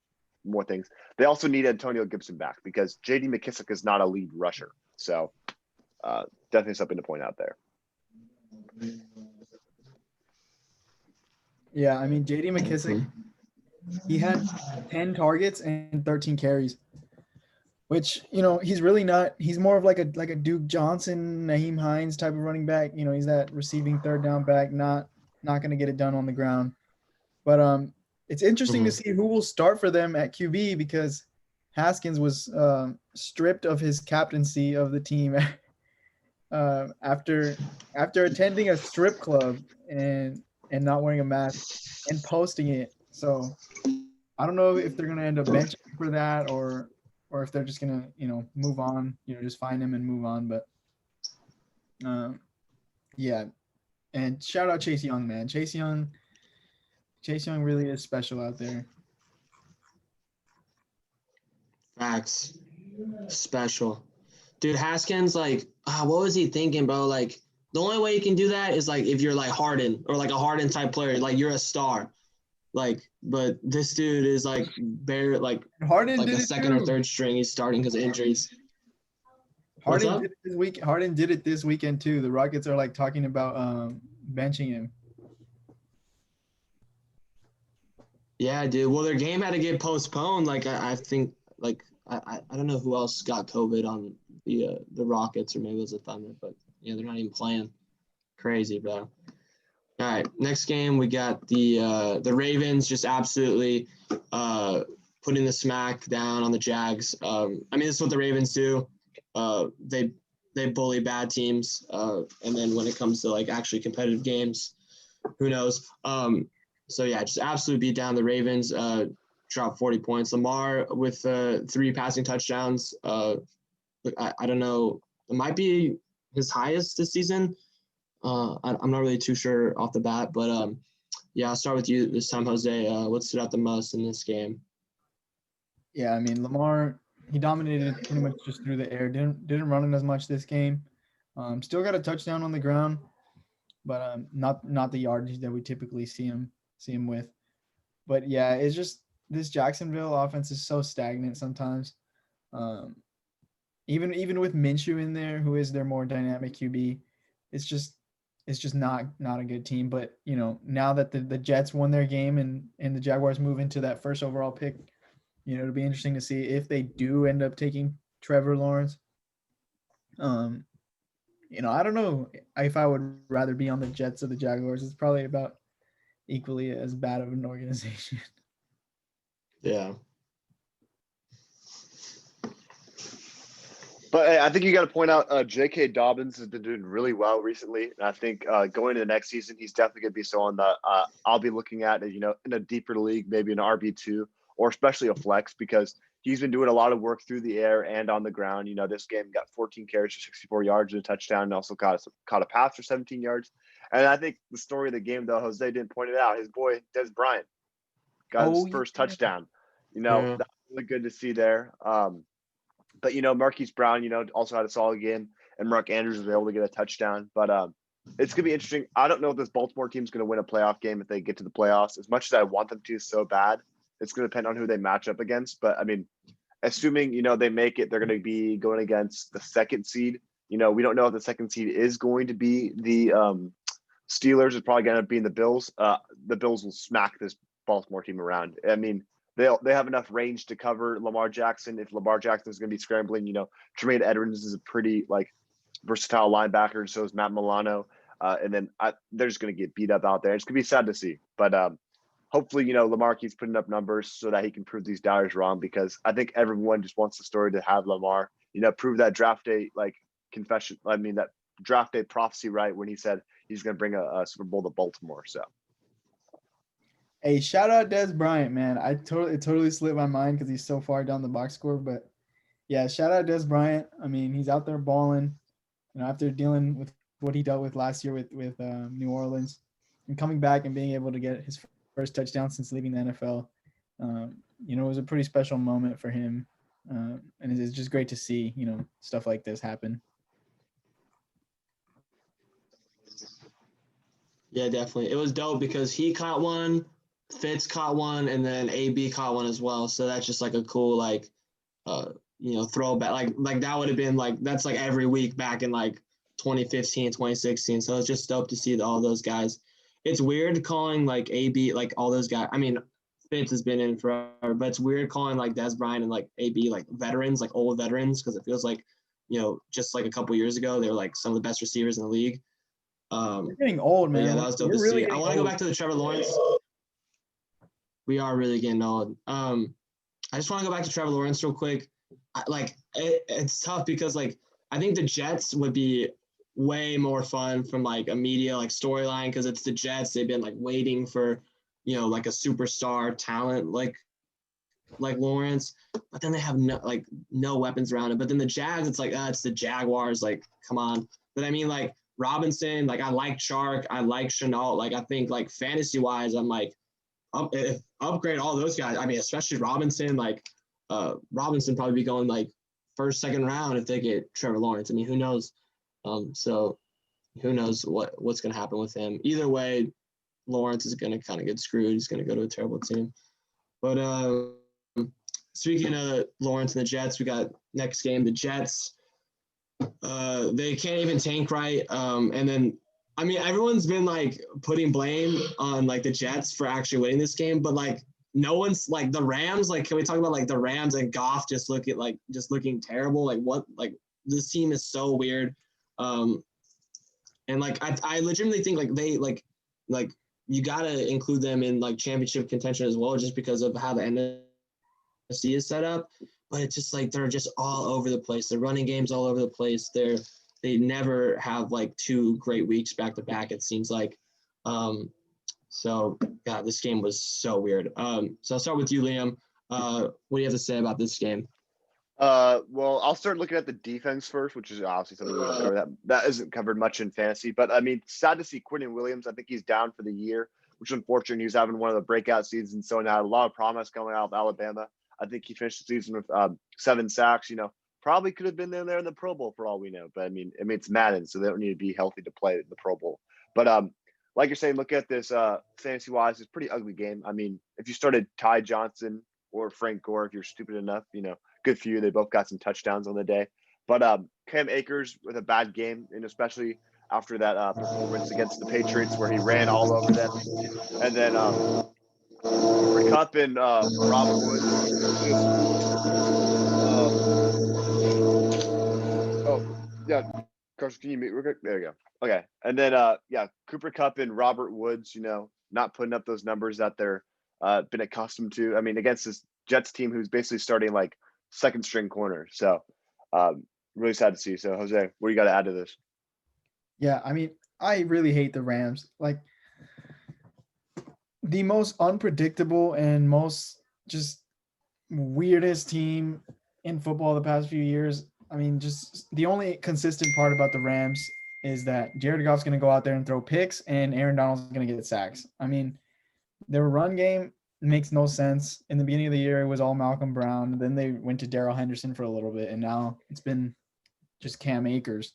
more things. They also need Antonio Gibson back because J.D. McKissic is not a lead rusher. So definitely something to point out there. Yeah, J.D. McKissic, he had 10 targets and 13 carries, which, he's really not – he's more of like a Duke Johnson, Naheem Hines type of running back. He's that receiving third down back, not going to get it done on the ground. But it's interesting to see who will start for them at QB, because Haskins was stripped of his captaincy of the team after attending a strip club and not wearing a mask and posting it. So I don't know if they're going to end up benching for that or if they're just going to, move on, just find him and move on. But yeah. And shout out Chase Young, man. Chase Young really is special out there. Facts. Special. Dude, Haskins, what was he thinking, bro? Like, the only way you can do that is, if you're, Harden or, a Harden-type player. You're a star. But this dude is like bare Harden like did a it second or too. third string. He's starting because of injuries. What's Harden up? did it this week. Harden did it this weekend too. The Rockets are like talking about benching him. Yeah, dude. Well, their game had to get postponed. Like I think I don't know who else got COVID on the Rockets, or maybe it was the Thunder, but yeah, they're not even playing. Crazy, bro. All right, next game we got the Ravens just absolutely putting the smack down on the Jags. I mean, this is what the Ravens do. They bully bad teams, and then when it comes to like actually competitive games, who knows? So yeah, just absolutely beat down the Ravens. Dropped 40 points. Lamar with 3 passing touchdowns. I don't know. It might be his highest this season. I'm not really too sure off the bat, but yeah, I'll start with you this time, Jose. What stood out the most in this game? Yeah, I mean Lamar, he dominated pretty much just through the air. Didn't run it as much this game. Still got a touchdown on the ground, but not the yardage that we typically see him with. But yeah, it's just this Jacksonville offense is so stagnant sometimes. Um, even with Minshew in there, who is their more dynamic QB, it's just not a good team. But now that the Jets won their game and the Jaguars move into that first overall pick, it'll be interesting to see if they do end up taking Trevor Lawrence. I don't know if I would rather be on the Jets or the Jaguars. It's probably about equally as bad of an organization. Yeah. But I think you got to point out J.K. Dobbins has been doing really well recently. And I think going into the next season, he's definitely going to be someone that I'll be looking at, in a deeper league, maybe an RB2 or especially a flex, because he's been doing a lot of work through the air and on the ground. This game got 14 carries for 64 yards and a touchdown, and also caught a pass for 17 yards. And I think the story of the game, though, Jose didn't point it out. His boy, Des Bryant, got his first touchdown. That's really good to see there. But Marquise Brown, also had a solid game, and Mark Andrews was able to get a touchdown. But it's gonna be interesting. I don't know if this Baltimore team's gonna win a playoff game if they get to the playoffs. As much as I want them to so bad, it's gonna depend on who they match up against. But I mean, assuming they make it, they're gonna be going against the second seed. We don't know if the second seed is going to be the Steelers. It's probably gonna be the Bills. The Bills will smack this Baltimore team around. I mean, they have enough range to cover Lamar Jackson. If Lamar Jackson is going to be scrambling, Tremaine Edmonds is a pretty versatile linebacker. So is Matt Milano. And then they're just going to get beat up out there. It's going to be sad to see. But hopefully, Lamar keeps putting up numbers so that he can prove these doubters wrong, because I think everyone just wants the story to have Lamar, prove that draft day that draft day prophecy right when he said he's going to bring a Super Bowl to Baltimore. So. Hey, shout out Des Bryant, man. It totally slipped my mind because he's so far down the box score. But yeah, shout out Des Bryant. I mean, he's out there balling, after dealing with what he dealt with last year with New Orleans, and coming back and being able to get his first touchdown since leaving the NFL. It was a pretty special moment for him, and it's just great to see stuff like this happen. Yeah, definitely. It was dope because he caught one, Fitz caught one, and then AB caught one as well. So that's just like a cool throwback. Like that would have been that's every week back in 2015, 2016. So it's just dope to see all those guys. It's weird calling AB all those guys. I mean, Fitz has been in forever, but it's weird calling Des Bryant and AB veterans, old veterans, because it feels just a couple years ago they were some of the best receivers in the league. We're getting old, man. Yeah, that was dope to see. I want to go back to the Trevor Lawrence. We are really getting old. I just want to go back to Trevor Lawrence real quick. It's tough because I think the Jets would be way more fun from a media storyline, because it's the Jets. They've been waiting for a superstar talent like Lawrence, but then they have no weapons around him. But then the Jags, it's it's the Jaguars. Come on. But I mean Robinson, I like Chark, I like Chenault. I think fantasy wise, I'm upgrade all those guys. I mean, especially Robinson. Robinson probably be going first, second round if they get Trevor Lawrence. I mean, who knows? So who knows what's going to happen with him? Either way, Lawrence is going to kind of get screwed. He's going to go to a terrible team. But speaking of Lawrence and the Jets, we got next game, the Jets. They can't even tank right. And then, I mean, everyone's been like putting blame on like the Jets for actually winning this game, but like no one's like the Rams. Like, can we talk about like the Rams and Goff just looking terrible? Like what? Like this team is so weird. And like I legitimately think like they like you gotta include them in like championship contention as well, just because of how the NFC is set up. But it's just like they're just all over the place. They're running games all over the place. They never have like 2 great weeks back to back, it seems like. So God, this game was so weird. So I'll start with you, Liam. What do you have to say about this game? Well, I'll start looking at the defense first, which is obviously something we don't cover. That isn't covered much in fantasy, but I mean, sad to see Quinnen Williams. I think he's down for the year, which is unfortunate. He's having one of the breakout seasons, so now a lot of promise coming out of Alabama. I think he finished the season with 7 sacks. You know, probably could have been there in the Pro Bowl for all we know. But I mean, it's Madden, so they don't need to be healthy to play in the Pro Bowl. But like you're saying, look at this fantasy wise, it's a pretty ugly game. I mean, if you started Ty Johnson or Frank Gore, if you're stupid enough, you know, good for you. They both got some touchdowns on the day. But Cam Akers with a bad game, and especially after that performance against the Patriots where he ran all over them. And then Cooper Kupp and Robert Woods Coach, can you mute real quick? There you go. Okay. And then Cooper Kupp and Robert Woods, you know, not putting up those numbers that they're been accustomed to. I mean, against this Jets team who's basically starting like second string corner. So really sad to see. So Jose, what do you got to add to this? Yeah, I mean, I really hate the Rams. Like the most unpredictable and most just weirdest team in football the past few years. I mean, just the only consistent part about the Rams is that Jared Goff's going to go out there and throw picks and Aaron Donald's going to get sacks. I mean, their run game makes no sense. In the beginning of the year, it was all Malcolm Brown. Then they went to Darrell Henderson for a little bit, and now it's been just Cam Akers.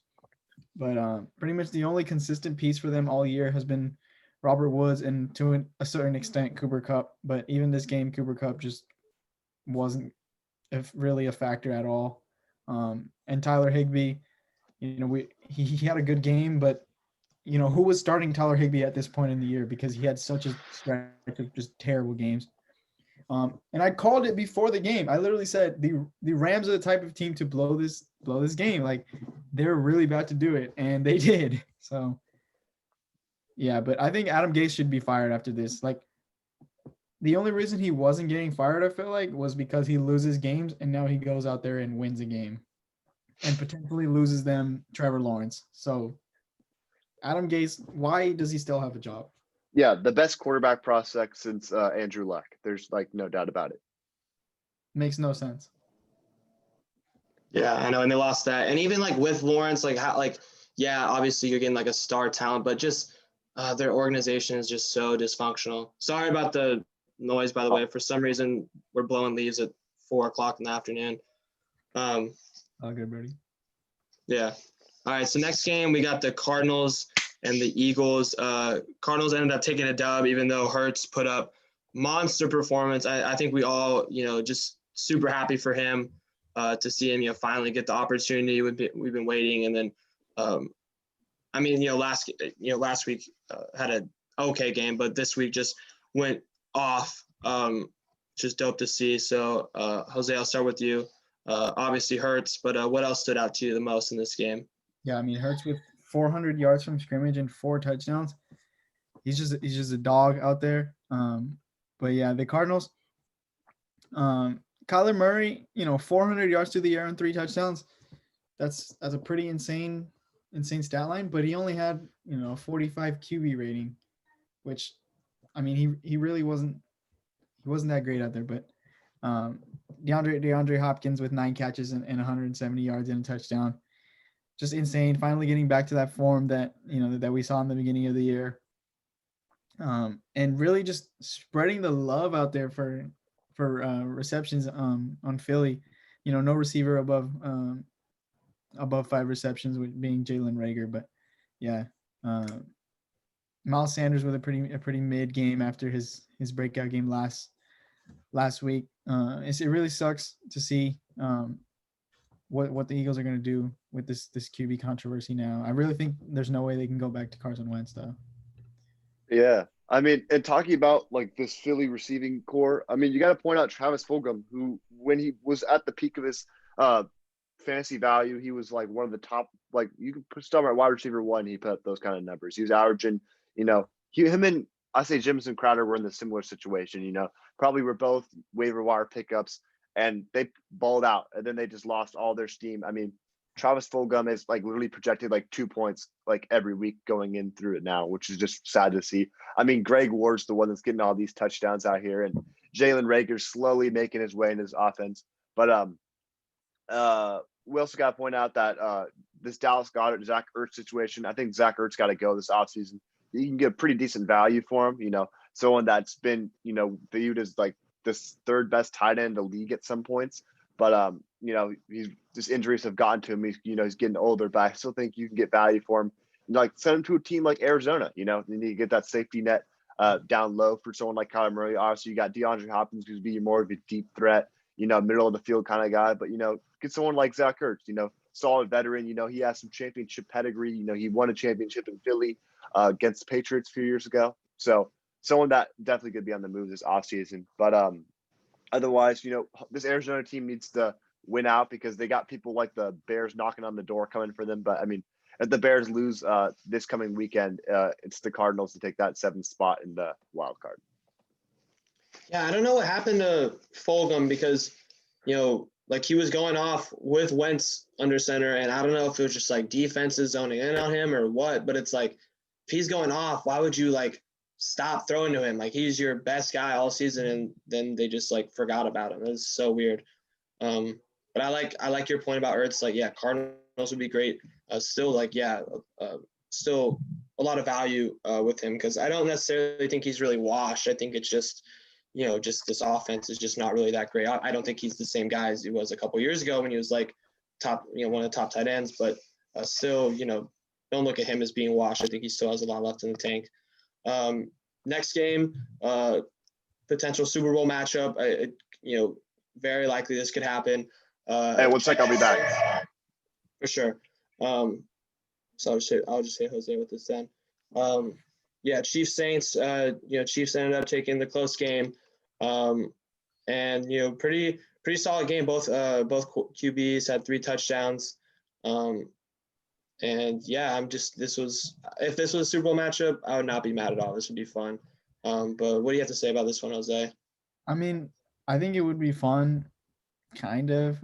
But pretty much the only consistent piece for them all year has been Robert Woods and to a certain extent Cooper Kupp. But even this game, Cooper Kupp just wasn't really a factor at all. And Tyler Higbee, you know, he had a good game, but you know, who was starting Tyler Higbee at this point in the year because he had such a stretch of just terrible games. And I called it before the game. I literally said the Rams are the type of team to blow this game. Like they're really about to do it, and they did. So yeah, but I think Adam Gase should be fired after this. Like the only reason he wasn't getting fired, I feel like, was because he loses games, and now he goes out there and wins a game, and potentially loses them Trevor Lawrence. So Adam Gase, why does he still have a job? Yeah, the best quarterback prospect since Andrew Luck. There's like no doubt about it. Makes no sense. Yeah, I know, and they lost that. And even like with Lawrence, like how yeah, obviously you're getting like a star talent, but just their organization is just so dysfunctional. Sorry about the noise, by the way. For some reason, we're blowing leaves at 4:00 in the afternoon. All good, buddy. Yeah. All right. So next game, we got the Cardinals and the Eagles. Cardinals ended up taking a dub, even though Hurts put up monster performance. I think we all, you know, just super happy for him to see him, you know, finally get the opportunity. We've been waiting, and then, I mean, you know, last week had an okay game, but this week just went off. Just dope to see. So, Jose, I'll start with you. Obviously Hurts, but what else stood out to you the most in this game? Yeah, I mean, Hurts with 400 yards from scrimmage and 4 touchdowns. He's just a dog out there. But yeah, the Cardinals. Kyler Murray, you know, 400 yards through the air and 3 touchdowns. That's a pretty insane stat line. But he only had, you know, a 45 QB rating, which, I mean, he really wasn't that great out there. But DeAndre Hopkins with 9 catches and 170 yards and a touchdown. Just insane. Finally getting back to that form that, you know, that we saw in the beginning of the year. And really just spreading the love out there for receptions on Philly. You know, no receiver above 5 receptions, with being Jalen Reagor. But yeah, Miles Sanders with a pretty mid game after his breakout game last week. It really sucks to see what the Eagles are going to do with this QB controversy now. I really think there's no way they can go back to Carson Wentz though. Yeah. I mean, and talking about like this Philly receiving core, I mean, you got to point out Travis Fulgham, who when he was at the peak of his fantasy value, he was like one of the top, like you can start at wide receiver one, he put up those kind of numbers. He was averaging, him and I say Jameson Crowder were in the similar situation, probably were both waiver wire pickups and they balled out and then they just lost all their steam. I mean, Travis Fulgham is like literally projected like 2 points like every week going in through it now, which is just sad to see. I mean, Greg Ward's the one that's getting all these touchdowns out here, and Jalen Rager's slowly making his way in his offense. But we also got to point out that this Dallas Goedert, Zach Ertz situation, I think Zach Ertz got to go this offseason. You can get pretty decent value for him, someone that's been, viewed as like this third best tight end in the league at some points. But, he's just injuries have gotten to him. He's getting older, but I still think you can get value for him. Like send him to a team like Arizona, you need to get that safety net down low for someone like Kyler Murray. Obviously, you got DeAndre Hopkins, who's being more of a deep threat, middle of the field kind of guy. But, get someone like Zach Ertz, solid veteran. He has some championship pedigree. He won a championship in Philly against the Patriots a few years ago. So someone that definitely could be on the move this offseason. But otherwise, this Arizona team needs to win out because they got people like the Bears knocking on the door coming for them. But I mean, if the Bears lose this coming weekend, it's the Cardinals to take that 7th spot in the wild card. Yeah, I don't know what happened to Fulgham because, like he was going off with Wentz under center, and I don't know if it was just like defenses zoning in on him or what, but it's like if he's going off, why would you like stop throwing to him? Like he's your best guy all season, and then they just like forgot about him. It's so weird. But I like your point about Ertz. Like, yeah, Cardinals would be great. Still a lot of value with him because I don't necessarily think he's really washed. I think it's just, just this offense is just not really that great. I don't think he's the same guy as he was a couple years ago when he was like top, one of the top tight ends. But still, don't look at him as being washed. I think he still has a lot left in the tank. Next game, potential Super Bowl matchup. Very likely this could happen. Hey, 1 sec, I'll be back. For sure. So I'll just say Jose with this then. Chiefs Saints. Chiefs ended up taking the close game, and pretty solid game. Both QBs had 3 touchdowns. And yeah, if this was a Super Bowl matchup, I would not be mad at all. This would be fun. But what do you have to say about this one, Jose? I mean, I think it would be fun, kind of.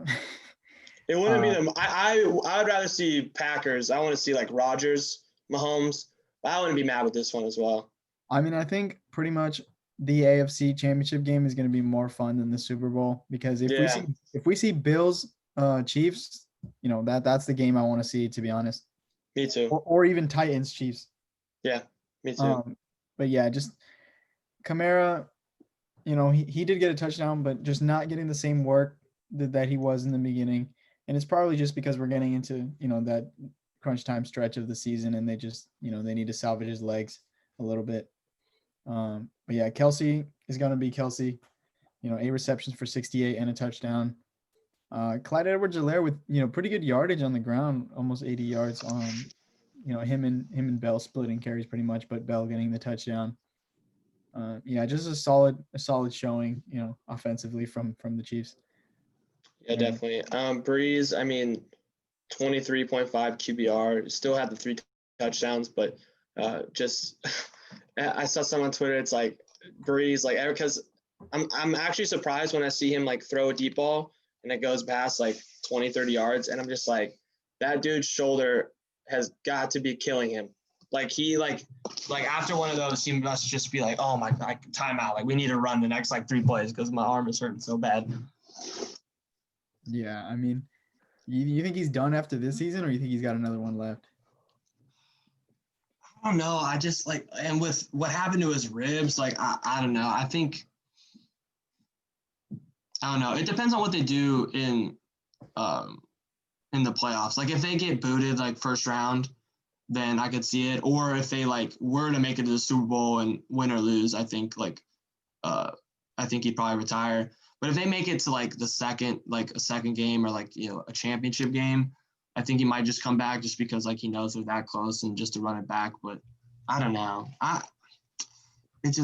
It wouldn't be them. I would rather see Packers. I want to see like Rodgers, Mahomes. But I wouldn't be mad with this one as well. I mean, I think pretty much the AFC Championship game is going to be more fun than the Super Bowl because if we see Bills, Chiefs, that's the game I want to see. To be honest. Me too. Or even Titans, Chiefs. Yeah, me too. But yeah, just Kamara. He did get a touchdown, but just not getting the same work that he was in the beginning. And it's probably just because we're getting into, that crunch time stretch of the season and they just, they need to salvage his legs a little bit. But yeah, Kelsey is going to be Kelsey, 8 receptions for 68 and a touchdown. Clyde Edwards-Helaire with, pretty good yardage on the ground, almost 80 yards. Him and Bell splitting carries pretty much, but Bell getting the touchdown. Just a solid showing, offensively from the Chiefs. Yeah, definitely. Breeze, 23.5 QBR, still had the 3 touchdowns, but I saw someone on Twitter. It's like Breeze, like because I'm actually surprised when I see him like throw a deep ball and it goes past like 20, 30 yards, and I'm just like, that dude's shoulder has got to be killing him. Like he like after one of those, he must just be like, oh my God, timeout. Like we need to run the next like 3 plays because my arm is hurting so bad. Yeah, you think he's done after this season, or you think he's got another one left? I don't know. I just and with what happened to his ribs, I don't know. I don't know. It depends on what they do in the playoffs. Like if they get booted like first round, then I could see it. Or if they like were to make it to the Super Bowl and win or lose, I think he'd probably retire. But if they make it to like a second game or like, a championship game, I think he might just come back just because like he knows they're that close and just to run it back. But I don't know. It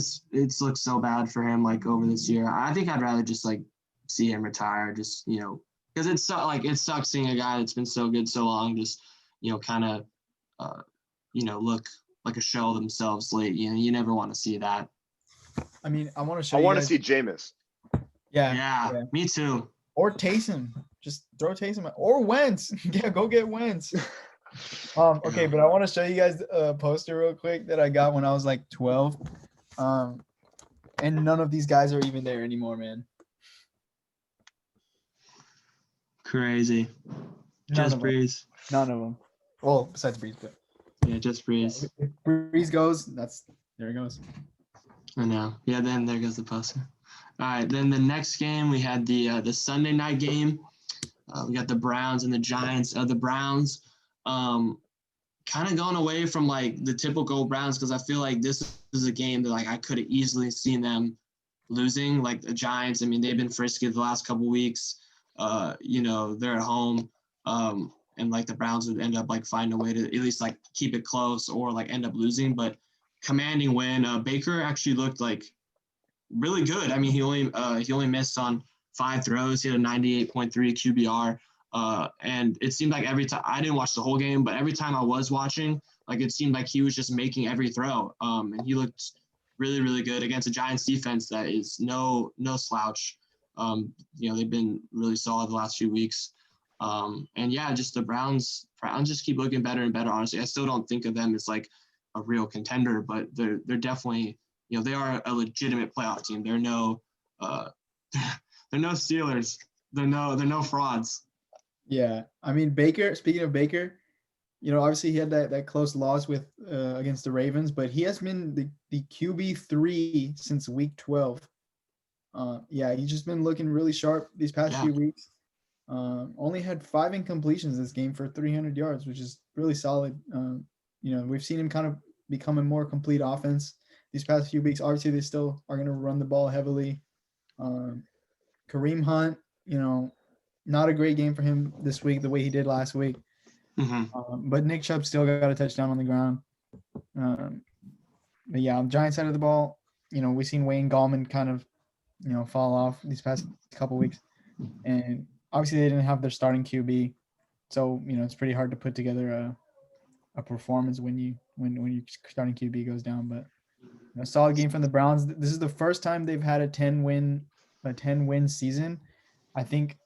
looks so bad for him like over this year. I think I'd rather just like see him retire, just because it sucks seeing a guy that's been so good so long just kind of look like a shell of themselves late. You never want to see that. I mean, I want to show. I want to see Jameis. Yeah, me too. Or Taysom, just throw Taysom or Wentz. Yeah, go get Wentz. Okay, but I want to show you guys a poster real quick that I got when I was like 12. And none of these guys are even there anymore, man. Crazy. Just Breeze. None of them. Well, besides Breeze, but yeah, just Breeze. If Breeze goes, there he goes. I know. Yeah, then there goes the poster. All right, then the next game we had the Sunday night game. We got the Browns and the Giants. The Browns, kind of going away from like the typical Browns because I feel like this is a game that like I could have easily seen them losing. Like the Giants, I mean, they've been frisky the last couple weeks. They're at home, and like the Browns would end up like finding a way to at least like keep it close or like end up losing. But commanding win. Baker actually looked like really good. I mean, he only missed on 5 throws. He had a 98.3 QBR. And it seemed like every time I didn't watch the whole game, but every time I was watching, like it seemed like he was just making every throw. And he looked really, really good against a Giants defense that is no slouch. They've been really solid the last few weeks. And yeah, just the Browns just keep looking better and better. Honestly, I still don't think of them as like a real contender, but they're definitely, they are a legitimate playoff team. They're no Steelers. They're no frauds. Yeah, I mean Baker. Speaking of Baker, obviously he had that close loss with against the Ravens, but he has been the QB3 since week 12. He's just been looking really sharp these past few weeks. Only had 5 incompletions this game for 300 yards, which is really solid. We've seen him kind of become a more complete offense these past few weeks. Obviously, they still are going to run the ball heavily. Kareem Hunt, not a great game for him this week the way he did last week. Mm-hmm. But Nick Chubb still got a touchdown on the ground. But yeah, on the Giants side of the ball, we've seen Wayne Gallman kind of, fall off these past couple weeks. And obviously they didn't have their starting QB. So, it's pretty hard to put together a performance when your starting QB goes down. But a solid game from the Browns. This is the first time they've had a 10-win season. I think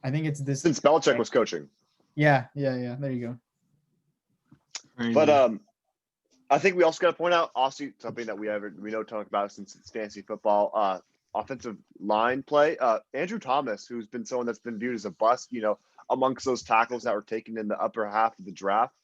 it's this since Belichick was coaching. Yeah. There you go. Crazy. But I think we also got to point out also something that we know talk about since it's fantasy football. Offensive line play. Andrew Thomas, who's been someone that's been viewed as a bust, amongst those tackles that were taken in the upper half of the draft.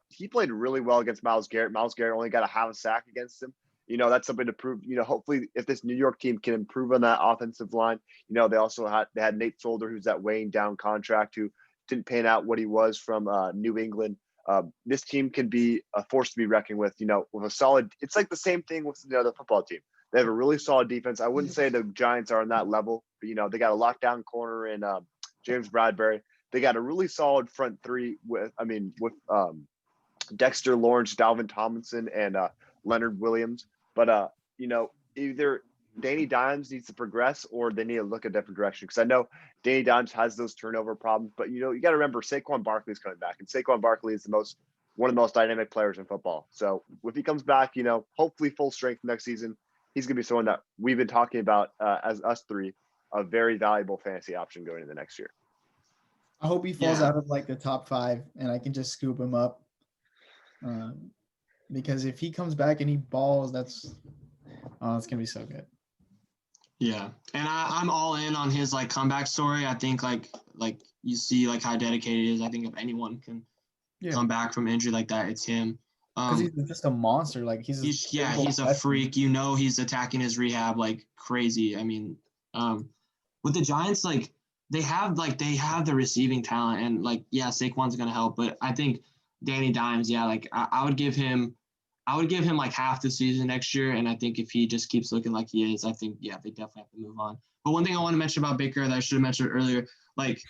He played really well against Myles Garrett. Myles Garrett only got a half a sack against him. That's something to prove. Hopefully, if this New York team can improve on that offensive line, they also had Nate Solder, who's that weighing down contract, who didn't pan out what he was from New England. This team can be a force to be reckoned with. With a solid. It's like the same thing with the football team. They have a really solid defense. I wouldn't say the Giants are on that level, but they got a lockdown corner in James Bradbury. They got a really solid front three with Dexter Lawrence, Dalvin Tomlinson, and Leonard Williams. But either Danny Dimes needs to progress or they need to look a different direction. Because I know Danny Dimes has those turnover problems, but you got to remember Saquon Barkley is coming back, and Saquon Barkley is one of the most dynamic players in football. So if he comes back, hopefully full strength next season, he's going to be someone that we've been talking about as us three, a very valuable fantasy option going into the next year. I hope he falls out of like the top 5 and I can just scoop him up. Because if he comes back and he balls, it's going to be so good. Yeah. And I'm all in on his like comeback story. I think like you see like how dedicated he is. I think if anyone can come back from injury like that, it's him. Because he's just a monster. Like he's a freak. He's attacking his rehab like crazy. I mean, with the Giants, like they have the receiving talent, and like Saquon's gonna help. But I think Danny Dimes, yeah, like I would give him like half the season next year. And I think if he just keeps looking like he is, I think, yeah, they definitely have to move on. But one thing I want to mention about Baker that I should have mentioned earlier, like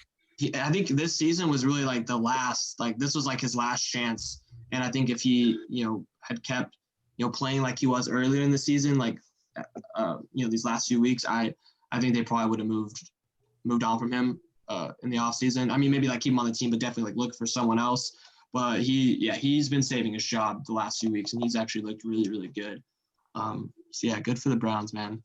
I think this season was really like this was like his last chance. And I think if he, had kept, playing like he was earlier in the season, like, these last few weeks, I think they probably would have moved on from him in the offseason. I mean, maybe like keep him on the team, but definitely like look for someone else. But he's been saving his job the last few weeks, and he's actually looked really, really good. So yeah, good for the Browns, man.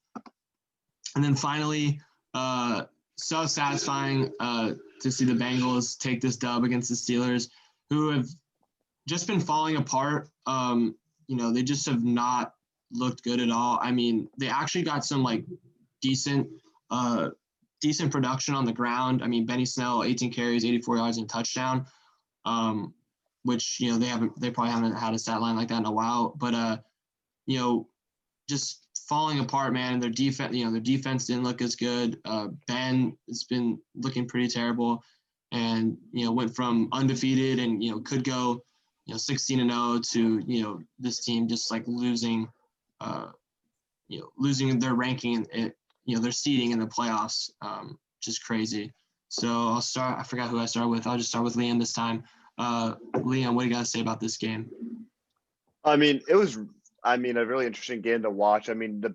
And then finally, so satisfying to see the Bengals take this dub against the Steelers, who have just been falling apart. They just have not looked good at all. I mean, they actually got some like decent production on the ground. I mean, Benny Snell, 18 carries, 84 yards, and touchdown. Which they probably haven't had a stat line like that in a while. But just falling apart, man. Their defense didn't look as good. Ben has been looking pretty terrible, and went from undefeated and could go 16-0 to this team just like losing their ranking and their seeding in the playoffs, just crazy. So I'll start. I forgot who I started with. I'll just start with Liam this time. Liam, what do you got to say about this game? I mean, it was a really interesting game to watch. I mean, the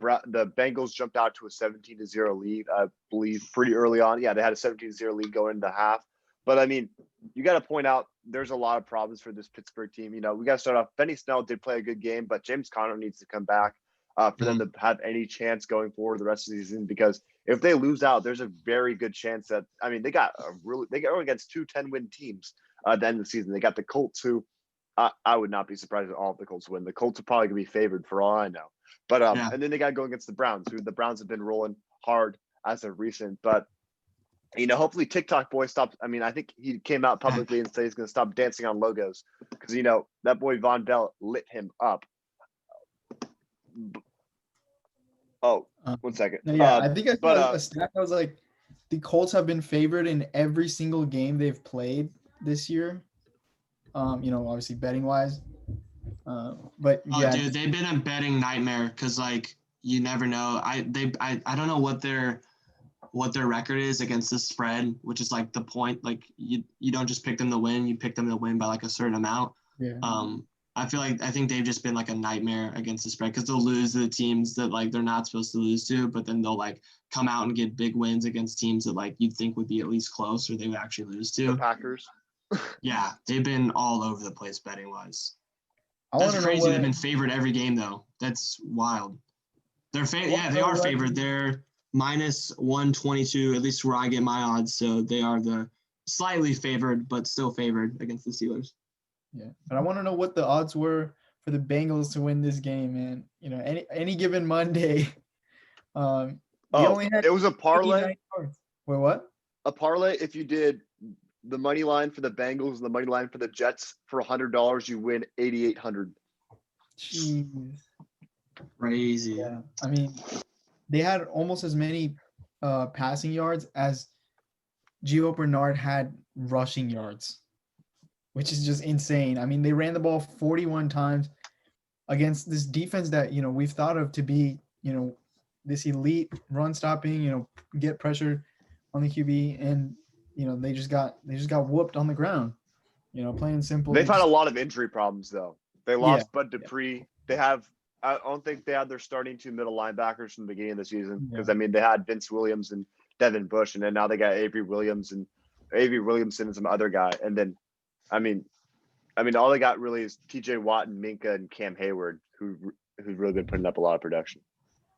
Bengals jumped out to a 17-0 lead, I believe, pretty early on. Yeah, they had a 17-0 lead going into half. But I mean, you got to point out there's a lot of problems for this Pittsburgh team. We got to start off. Benny Snell did play a good game, but James Conner needs to come back for them to have any chance going forward the rest of the season. Because if they lose out, there's a very good chance that they got against 2 10-win teams at the end of the season. They got the Colts, who I would not be surprised if all of the Colts win. The Colts are probably gonna be favored for all I know. But and then they got to go against the Browns, who the Browns have been rolling hard as of recent. But hopefully TikTok boy stops. I mean, I think he came out publicly and said he's going to stop dancing on logos because that boy Von Bell lit him up. Oh, 1 second. Yeah, I think I saw a stat that was like the Colts have been favored in every single game they've played this year. Obviously betting wise. But yeah, dude, they've been a betting nightmare because like you never know. I don't know what their record is against the spread, which is like the point. Like you don't just pick them to win, you pick them to win by like a certain amount. Yeah. I think they've just been like a nightmare against the spread because they'll lose to the teams that like they're not supposed to lose to, but then they'll like come out and get big wins against teams that like you'd think would be at least close or they would actually lose to. The Packers. Yeah, they've been all over the place betting wise. That's crazy. They've been favored every game though. That's wild. They are favored. They're minus 122, at least where I get my odds. So they are the slightly favored, but still favored against the Steelers. Yeah, but I want to know what the odds were for the Bengals to win this game, man. Any given Monday. It was a parlay. Wait, what? A parlay. If you did the money line for the Bengals and the money line for the Jets for $100, you win $8,800. Jeez, crazy. Yeah, I mean, they had almost as many passing yards as Gio Bernard had rushing yards, which is just insane. I mean, they ran the ball 41 times against this defense that, we've thought of to be, this elite run stopping, get pressure on the QB, and they just got whooped on the ground. Plain and simple. They've had a lot of injury problems though. They lost Bud Dupree. Yeah. I don't think they had their starting 2 middle linebackers from the beginning of the season because they had Vince Williams and Devin Bush, and then now they got Avery Williamson and some other guy, and then I mean, all they got really is T.J. Watt and Minka and Cam Hayward, who've really been putting up a lot of production.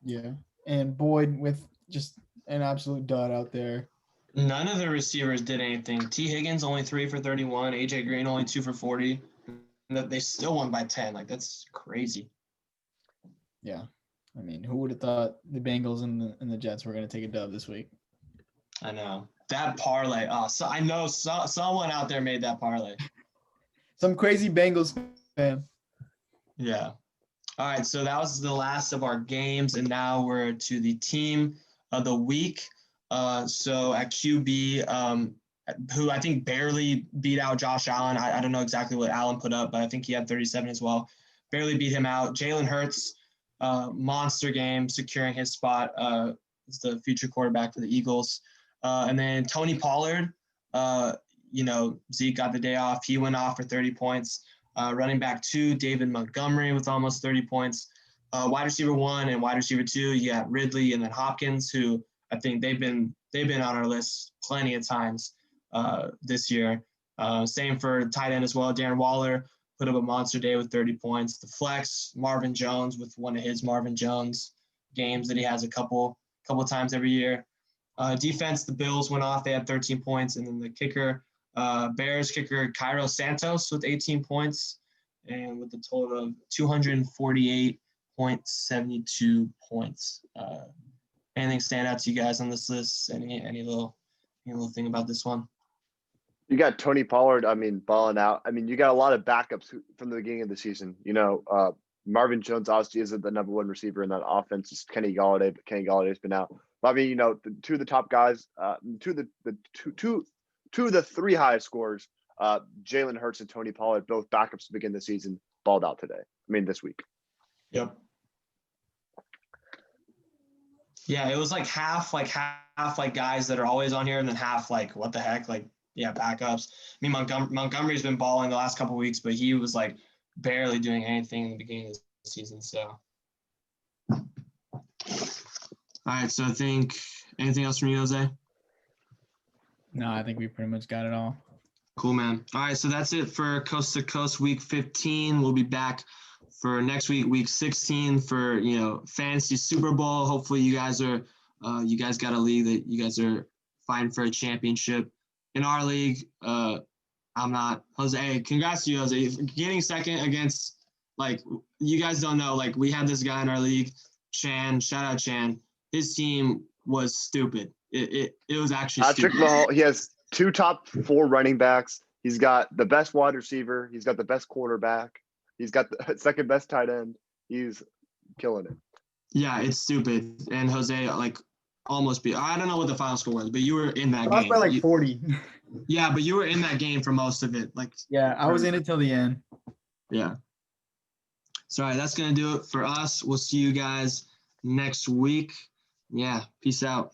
Yeah, and Boyd with just an absolute dud out there. None of the receivers did anything. T. Higgins only 3 for 31. AJ Green only 2 for 40. And they still won by 10. Like that's crazy. Yeah, I mean, who would have thought the Bengals and the Jets were going to take a dub this week? I know that parlay. So I know someone out there made that parlay. Some crazy Bengals fan. Yeah. All right. So that was the last of our games, and now we're to the team of the week. So at QB, who I think barely beat out Josh Allen. I don't know exactly what Allen put up, but I think he had 37 as well. Barely beat him out. Jalen Hurts, monster game, securing his spot as the future quarterback for the Eagles. And then Tony Pollard, Zeke got the day off. He went off for 30 points. Running back 2, David Montgomery with almost 30 points. Wide receiver 1 and wide receiver 2, you got Ridley and then Hopkins, who I think they've been on our list plenty of times this year. Same for tight end as well. Darren Waller put up a monster day with 30 points. The flex, Marvin Jones, with one of his Marvin Jones games that he has a couple times every year. Defense, the Bills went off. They had 13 points. And then the kicker, Bears kicker Cairo Santos with 18 points and with a total of 248.72 points. Anything stand out to you guys on this list? Any little thing about this one? You got Tony Pollard, balling out. You got a lot of backups from the beginning of the season. Marvin Jones obviously isn't the number one receiver in that offense. It's Kenny Galladay, but Kenny Galladay's been out. But the two of the top guys, two of the 3 highest scorers, Jalen Hurts and Tony Pollard, both backups to begin the season, balled out today. This week. Yep. Yeah, it was half guys that are always on here, and then half what the heck, backups. Montgomery's been balling the last couple of weeks, but he was barely doing anything in the beginning of the season. So, all right. So I think anything else from you, Jose? No, I think we pretty much got it all. Cool, man. All right, so that's it for Coast to Coast Week 15. We'll be back for next week, Week 16, for fantasy Super Bowl. Hopefully, you guys got a league that you guys are fighting for a championship. In our league, I'm not. Jose, congrats to you, Jose. Getting second against, you guys don't know, we had this guy in our league, Chan. Shout out Chan. His team was stupid. It was actually Patrick stupid. Mahomes, he has 2 top 4 running backs. He's got the best wide receiver. He's got the best quarterback. He's got the second best tight end. He's killing it. Yeah, it's stupid. And Jose, almost beat. I don't know what the final score was, but you were in that I game. was by 40. Yeah, but you were in that game for most of it. Yeah, I was in it till the end. Yeah. So, all right, that's going to do it for us. We'll see you guys next week. Yeah, peace out.